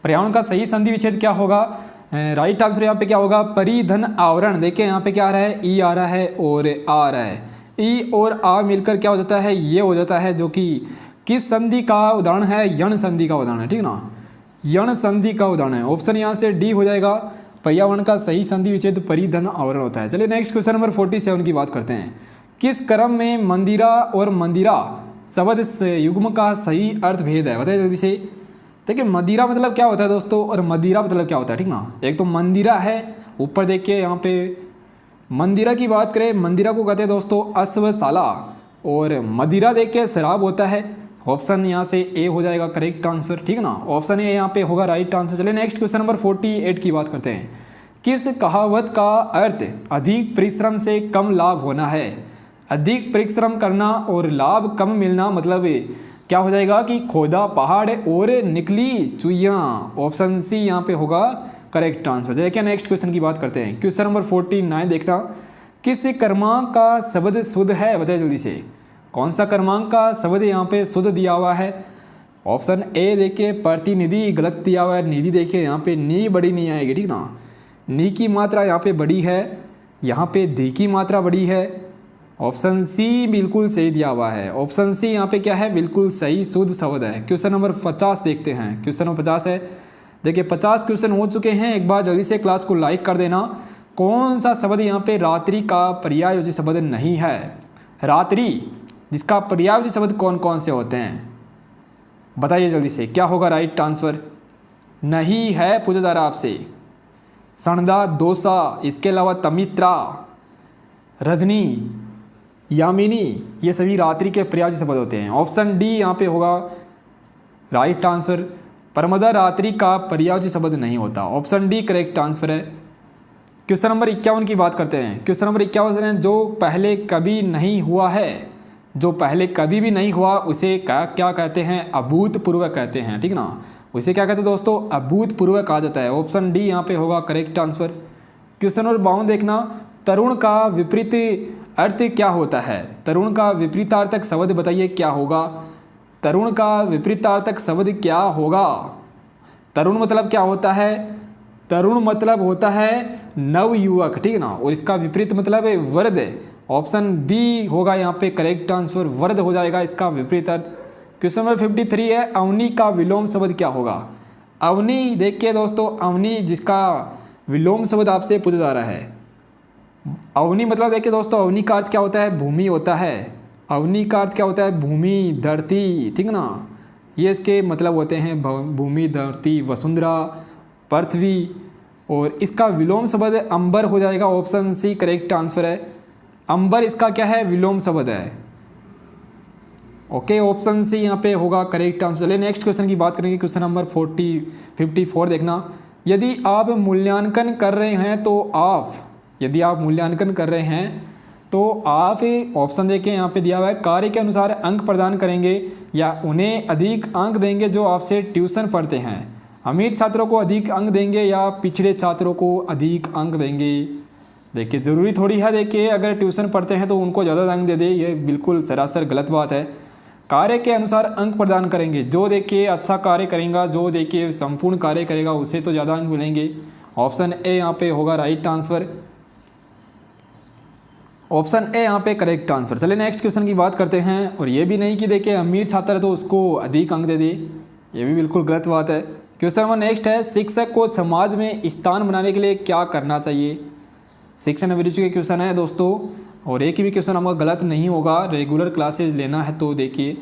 पर्यावरण का सही संधि विच्छेद क्या होगा, राइट आंसर यहाँ पे क्या होगा, परिधन आवरण। देखिए यहाँ पे क्या आ रहा है, ई आ रहा है और आ आ रहा है। ई और आ मिलकर क्या हो जाता है, ये हो जाता है, जो कि किस संधि का उदाहरण है, यण संधि का उदाहरण है, ठीक ना। यण संधि का उदाहरण है। ऑप्शन यहाँ से डी हो जाएगा। पर्यावरण का सही संधि विच्छेद परिधन आवरण होता है। चलिए नेक्स्ट क्वेश्चन नंबर 47 की बात करते हैं। किस क्रम में मंदिरा और मंदिरा शब्द से युग्म का सही अर्थ भेद है, बताइए जल्दी से। देखिए मदिरा मतलब क्या होता है दोस्तों, और मदिरा मतलब क्या होता है, ठीक ना। एक तो मंदिरा है, ऊपर देखिए यहाँ पे मंदिरा की बात करें, मंदिरा को कहते हैं दोस्तों अश्वशाला, और मदिरा देखिए शराब होता है। ऑप्शन यहाँ से ए हो जाएगा करेक्ट आंसर, ठीक है ना। ऑप्शन ए यहाँ पे होगा राइट आंसर। चलिए नेक्स्ट क्वेश्चन नंबर 48 की बात करते हैं। किस कहावत का अर्थ अधिक परिश्रम से कम लाभ होना है। अधिक परिश्रम करना और लाभ कम मिलना मतलब क्या हो जाएगा कि खोदा पहाड़ और निकली चुइयाँ। ऑप्शन सी यहाँ पे होगा करेक्ट आंसर। देखिए नेक्स्ट क्वेश्चन की बात करते हैं। क्वेश्चन नंबर 49 देखना। किस क्रमांक का शब्द शुद्ध है, बताइए जल्दी से। कौन सा क्रमांक का शब्द यहाँ पे शुद्ध दिया हुआ है। ऑप्शन ए देखिए प्रतिनिधि गलत दिया हुआ है। निधि देखिए यहाँ पे नी बड़ी नहीं आएगी, ठीक ना। नी की मात्रा यहाँ पे बड़ी है, यहाँ पे धी की मात्रा बड़ी है। ऑप्शन सी बिल्कुल सही दिया हुआ है। ऑप्शन सी यहाँ पे क्या है, बिल्कुल सही शुद्ध शब्द है। क्वेश्चन नंबर 50 देखते हैं। क्वेश्चन नंबर 50 है, देखिए 50 क्वेश्चन हो चुके हैं। एक बार जल्दी से क्लास को लाइक कर देना। कौन सा शब्द यहाँ पे रात्रि का पर्यायवाची शब्द नहीं है। रात्रि जिसका पर्यायवाची शब्द कौन कौन से होते हैं, बताइए जल्दी से, क्या होगा राइट आंसर। नहीं है, पूछा जा रहा है आपसे। सणदा, दोसा, इसके अलावा तमिस्त्रा, रजनी, यामिनी, ये सभी रात्रि के पर्यायवाची शब्द होते हैं। ऑप्शन डी यहाँ पे होगा राइट आंसर। परमदा रात्रि का पर्यायवाची शब्द नहीं होता। ऑप्शन डी करेक्ट आंसर है। क्वेश्चन नंबर 51 की बात करते हैं। क्वेश्चन नंबर 51 है, जो पहले कभी नहीं हुआ है, जो पहले कभी भी नहीं हुआ उसे क्या कहते हैं, अभूतपूर्व कहते हैं, ठीक ना। उसे क्या कहते हैं दोस्तों, अभूतपूर्व कहा जाता है। ऑप्शन डी यहाँ पे होगा करेक्ट आंसर। क्वेश्चन नंबर 52 देखना। तरुण का विपरीत अर्थ क्या होता है। तरुण का विपरीतार्थक शब्द बताइए क्या होगा। तरुण का विपरीतार्थक शब्द क्या होगा। तरुण मतलब क्या होता है, तरुण मतलब होता है नवयुवक, ठीक है ना। और इसका विपरीत मतलब है वृद्ध। ऑप्शन बी होगा यहाँ पे करेक्ट आंसर, वृद्ध हो जाएगा इसका विपरीत अर्थ। क्वेश्चन नंबर 53 है, अवनी का विलोम शब्द क्या होगा। अवनी देखिए दोस्तों, अवनी जिसका विलोम शब्द आपसे पूछा जा रहा है। अवनी मतलब देखिए दोस्तों, अवनी का अर्थ क्या होता है, भूमि होता है। अवनी का अर्थ क्या होता है, भूमि, धरती, ठीक ना। ये इसके मतलब होते हैं भूमि, धरती, वसुंधरा, पृथ्वी। और इसका विलोम शब्द अंबर हो जाएगा। ऑप्शन सी करेक्ट आंसर है। अंबर इसका क्या है, विलोम शब्द है। ओके, ऑप्शन सी यहाँ पे होगा करेक्ट आंसर। चलिए नेक्स्ट क्वेश्चन की बात करेंगे। क्वेश्चन नंबर 54 देखना। यदि आप मूल्यांकन कर रहे हैं तो आप, यदि आप मूल्यांकन कर रहे हैं तो आप ऑप्शन देखिए यहाँ पे दिया हुआ है, कार्य के अनुसार अंक प्रदान करेंगे या उन्हें अधिक अंक देंगे जो आपसे ट्यूशन पढ़ते हैं। अमीर छात्रों को अधिक अंक देंगे या पिछड़े छात्रों को अधिक अंक देंगे। देखिए ज़रूरी थोड़ी है, देखिए अगर ट्यूशन पढ़ते हैं तो उनको ज़्यादा अंक दे दे, ये बिल्कुल सरासर गलत बात है। कार्य के अनुसार अंक प्रदान करेंगे, जो देखिए अच्छा कार्य करेगा, जो देखिए संपूर्ण कार्य करेगा उसे तो ज़्यादा अंक मिलेंगे। ऑप्शन ए यहाँ पे होगा राइट आंसर। ऑप्शन ए यहाँ पे करेक्ट आंसर। चलिए नेक्स्ट क्वेश्चन की बात करते हैं। और ये भी नहीं कि देखिए अमीर छात्र है तो उसको अधिक अंक दे दे, ये भी बिल्कुल गलत बात है। क्वेश्चन नंबर नेक्स्ट है, शिक्षक को समाज में स्थान बनाने के लिए क्या करना चाहिए। शिक्षण अभिरुचि के क्वेश्चन है दोस्तों, और एक भी क्वेश्चन आपका गलत नहीं होगा। रेगुलर क्लासेज लेना है तो देखिए,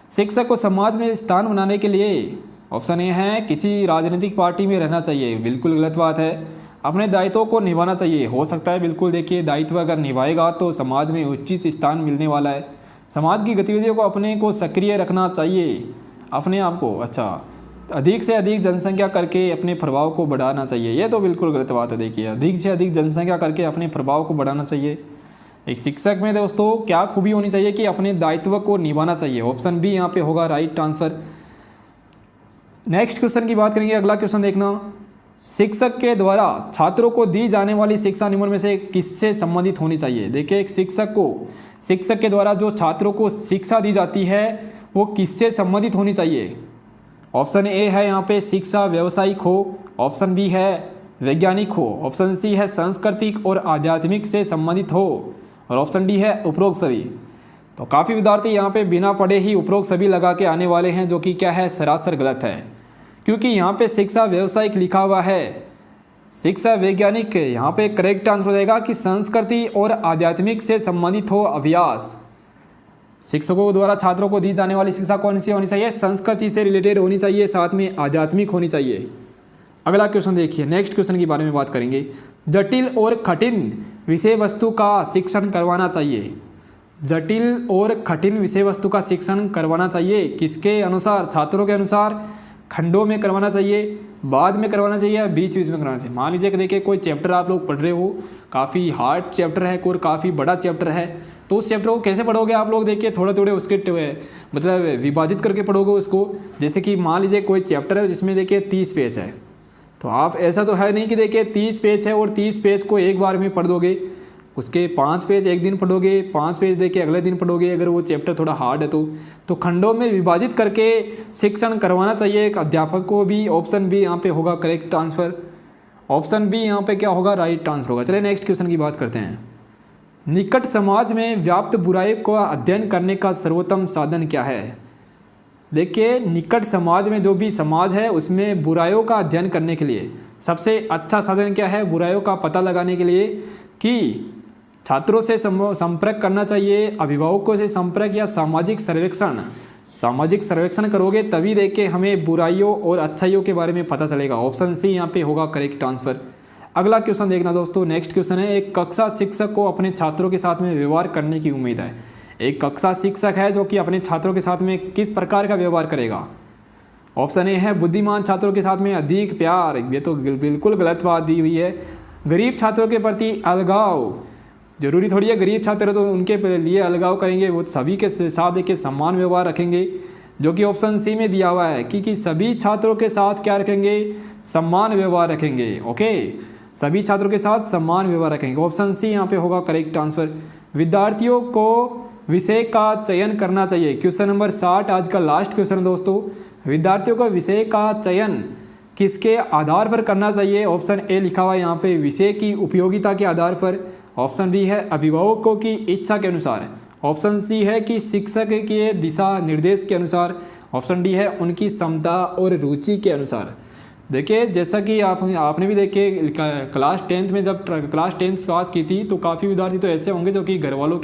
शिक्षक को समाज में स्थान बनाने के लिए ऑप्शन ए है किसी राजनीतिक पार्टी में रहना चाहिए, बिल्कुल गलत बात है। अपने दायित्वों को निभाना चाहिए, हो सकता है बिल्कुल देखिए दायित्व अगर निभाएगा तो समाज में उचित स्थान मिलने वाला है। समाज की गतिविधियों को अपने को सक्रिय रखना चाहिए, अपने आप को अच्छा अधिक से अधिक जनसंख्या करके अपने प्रभाव को बढ़ाना चाहिए, ये तो बिल्कुल गलत बात है। देखिए अधिक से अधिक जनसंख्या करके अपने प्रभाव को बढ़ाना चाहिए। एक शिक्षक में दोस्तों क्या खूबी होनी चाहिए कि अपने दायित्व को निभाना चाहिए। ऑप्शन बी यहाँ पे होगा राइट आंसर। नेक्स्ट क्वेश्चन की बात करेंगे। अगला क्वेश्चन देखना, शिक्षक के द्वारा छात्रों को दी जाने वाली शिक्षा निम्न में से किससे संबंधित होनी चाहिए। देखिए एक शिक्षक के द्वारा जो छात्रों को शिक्षा दी जाती है वो किससे संबंधित होनी चाहिए। ऑप्शन ए है यहाँ पे शिक्षा व्यावसायिक हो, ऑप्शन बी है वैज्ञानिक हो, ऑप्शन सी है सांस्कृतिक और आध्यात्मिक से संबंधित हो, और ऑप्शन डी है उपरोक्त सभी। तो काफ़ी विद्यार्थी यहाँ पे बिना पढ़े ही उपरोक्त सभी लगा के आने वाले हैं, जो कि क्या है सरासर गलत है। क्योंकि यहाँ पे शिक्षा व्यावसायिक लिखा हुआ है, शिक्षा वैज्ञानिक यहाँ पे करेक्ट आंसर हो जाएगा कि संस्कृति और आध्यात्मिक से संबंधित हो अभ्यास। शिक्षकों द्वारा छात्रों को दी जाने वाली शिक्षा कौन सी होनी चाहिए? संस्कृति से रिलेटेड होनी चाहिए, साथ में आध्यात्मिक होनी चाहिए। अगला क्वेश्चन देखिए, नेक्स्ट क्वेश्चन के बारे में बात करेंगे। जटिल और कठिन विषय वस्तु का शिक्षण करवाना चाहिए। जटिल और कठिन विषय वस्तु का शिक्षण करवाना चाहिए किसके अनुसार? छात्रों के अनुसार। खंडों में करवाना चाहिए, बाद में करवाना चाहिए या बीच बीच में करवाना चाहिए। मान लीजिए कि देखिए कोई चैप्टर आप लोग पढ़ रहे हो, काफ़ी हार्ड चैप्टर है और काफ़ी बड़ा चैप्टर है, तो उस चैप्टर को कैसे पढ़ोगे आप लोग? देखिए थोड़े थोड़े उसके मतलब विभाजित करके पढ़ोगे उसको। जैसे कि मान लीजिए कोई चैप्टर है जिसमें देखिए 30 पेज है, तो आप ऐसा तो है नहीं कि देखिए 30 पेज है और 30 पेज को एक बार में पढ़ दोगे। उसके 5 पेज एक दिन पढ़ोगे, 5 पेज देखिए अगले दिन पढ़ोगे, अगर वो चैप्टर थोड़ा हार्ड है तो खंडों में विभाजित करके शिक्षण करवाना चाहिए एक अध्यापक को भी। ऑप्शन बी यहाँ पे होगा करेक्ट आंसर। ऑप्शन बी यहाँ पे क्या होगा? राइट आंसर होगा। चलिए नेक्स्ट क्वेश्चन की बात करते हैं। निकट समाज में व्याप्त बुराई को अध्ययन करने का सर्वोत्तम साधन क्या है? देखिए निकट समाज में जो भी समाज है उसमें बुराइयों का अध्ययन करने के लिए सबसे अच्छा साधन क्या है? बुराइयों का पता लगाने के लिए कि छात्रों से संपर्क करना चाहिए, अभिभावकों से संपर्क या सामाजिक सर्वेक्षण। सामाजिक सर्वेक्षण करोगे तभी देखिए हमें बुराइयों और अच्छाइयों के बारे में पता चलेगा। ऑप्शन सी यहाँ पे होगा करेक्ट आंसर। अगला क्वेश्चन देखना दोस्तों, नेक्स्ट क्वेश्चन है। एक कक्षा शिक्षक को अपने छात्रों के साथ में व्यवहार करने की उम्मीद है। एक कक्षा शिक्षक है जो कि अपने छात्रों के साथ में किस प्रकार का व्यवहार करेगा? ऑप्शन ए है बुद्धिमान छात्रों के साथ में अधिक प्यार, ये तो बिल्कुल गलत बात दी हुई है। गरीब छात्रों के प्रति अलगाव, जरूरी थोड़ी है गरीब छात्र तो उनके लिए अलगाव करेंगे, वो सभी के साथ एक समान व्यवहार रखेंगे, जो कि ऑप्शन सी में दिया हुआ है कि सभी छात्रों के साथ क्या रखेंगे? सम्मान व्यवहार रखेंगे। ओके, सभी छात्रों के साथ सम्मान व्यवहार रखेंगे। ऑप्शन सी यहाँ पे होगा करेक्ट आंसर। विद्यार्थियों को विषय का चयन करना चाहिए। क्वेश्चन नंबर 60 आज का लास्ट क्वेश्चन है दोस्तों। विद्यार्थियों को विषय का चयन किसके आधार पर करना चाहिए? ऑप्शन ए लिखा हुआ है यहाँ पे विषय की उपयोगिता के आधार पर। ऑप्शन बी है अभिभावकों की इच्छा के अनुसार। ऑप्शन सी है कि शिक्षक के दिशा निर्देश के अनुसार। ऑप्शन डी है उनकी क्षमता और रुचि के अनुसार। देखिए जैसा कि आपने भी देखे क्लास 10th में जब क्लास 10th पास की थी तो काफ़ी विद्यार्थी तो ऐसे होंगे जो कि घर वालों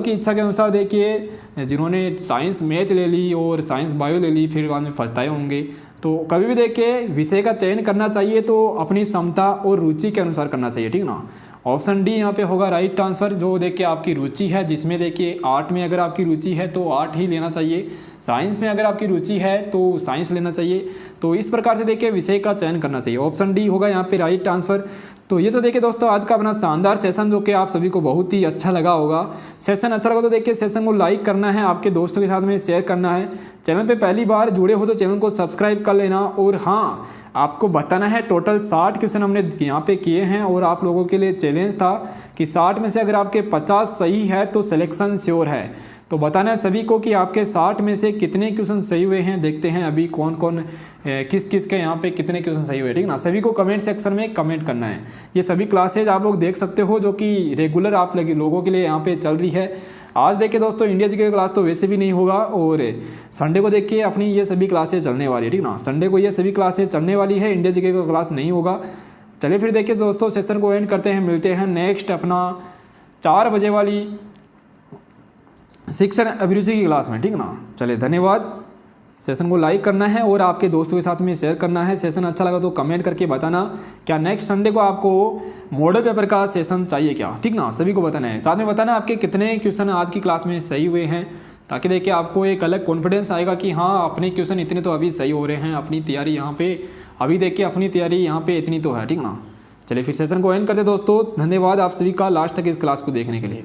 की इच्छा के अनुसार देखिए जिन्होंने साइंस मैथ ले ली और साइंस बायो ले ली, फिर बाद में पछताए होंगे। तो कभी भी देखिए विषय का चयन करना चाहिए तो अपनी क्षमता और रुचि के अनुसार करना चाहिए, ठीक ना। ऑप्शन डी यहाँ पे होगा राइट आंसर। जो देखिए आपकी रुचि है, जिसमें देखिए आर्ट में अगर आपकी रुचि है तो आर्ट ही लेना चाहिए, साइंस में अगर आपकी रुचि है तो साइंस लेना चाहिए। तो इस प्रकार से देखिए विषय का चयन करना चाहिए। ऑप्शन डी होगा यहाँ पे राइट आंसर। तो ये तो देखिए दोस्तों आज का अपना शानदार सेशन जो कि आप सभी को बहुत ही अच्छा लगा होगा। सेशन अच्छा लगा तो देखिए सेशन को लाइक करना है, आपके दोस्तों के साथ में शेयर करना है। चैनल पे पहली बार जुड़े हो तो चैनल को सब्सक्राइब कर लेना। और हाँ, आपको बताना है टोटल 60 क्वेश्चन हमने यहाँ पे किए हैं और आप लोगों के लिए चैलेंज था कि 60 में से अगर आपके 50 सही है तो सिलेक्शन श्योर है। तो बताना है सभी को कि आपके 60 में से कितने क्वेश्चन सही हुए हैं। देखते हैं अभी कौन कौन किस किस के यहाँ पे कितने क्वेश्चन सही हुए, ठीक ना। सभी को कमेंट सेक्शन में कमेंट करना है। ये सभी क्लासेज आप लोग देख सकते हो जो कि रेगुलर आप लोगों के लिए यहाँ पे चल रही है। आज देखिए दोस्तों इंडिया जी की क्लास तो वैसे भी नहीं होगा और संडे को देखिए अपनी ये सभी क्लासेज चलने वाली है, ठीक ना। संडे को ये सभी क्लासेज चलने वाली है, इंडिया जी की क्लास नहीं होगा। चलिए फिर देखिए दोस्तों सेशन को एंड करते हैं, मिलते हैं नेक्स्ट अपना 4 बजे वाली शिक्षण अभिरुचि की क्लास में, ठीक ना। चलिए धन्यवाद। सेशन को लाइक करना है और आपके दोस्तों के साथ में शेयर करना है। सेशन अच्छा लगा तो कमेंट करके बताना क्या नेक्स्ट संडे को आपको मॉडल पेपर का सेशन चाहिए क्या, ठीक ना। सभी को बताना है, साथ में बताना आपके कितने क्वेश्चन आज की क्लास में सही हुए हैं, ताकि देखिए आपको एक अलग कॉन्फिडेंस आएगा कि हाँ अपने क्वेश्चन इतने तो अभी सही हो रहे हैं। अपनी तैयारी यहाँ पे अभी देखिए अपनी तैयारी यहाँ पे इतनी तो है, ठीक ना। चलिए फिर सेशन को एंड करते दोस्तों। धन्यवाद आप सभी का लास्ट तक इस क्लास को देखने के लिए।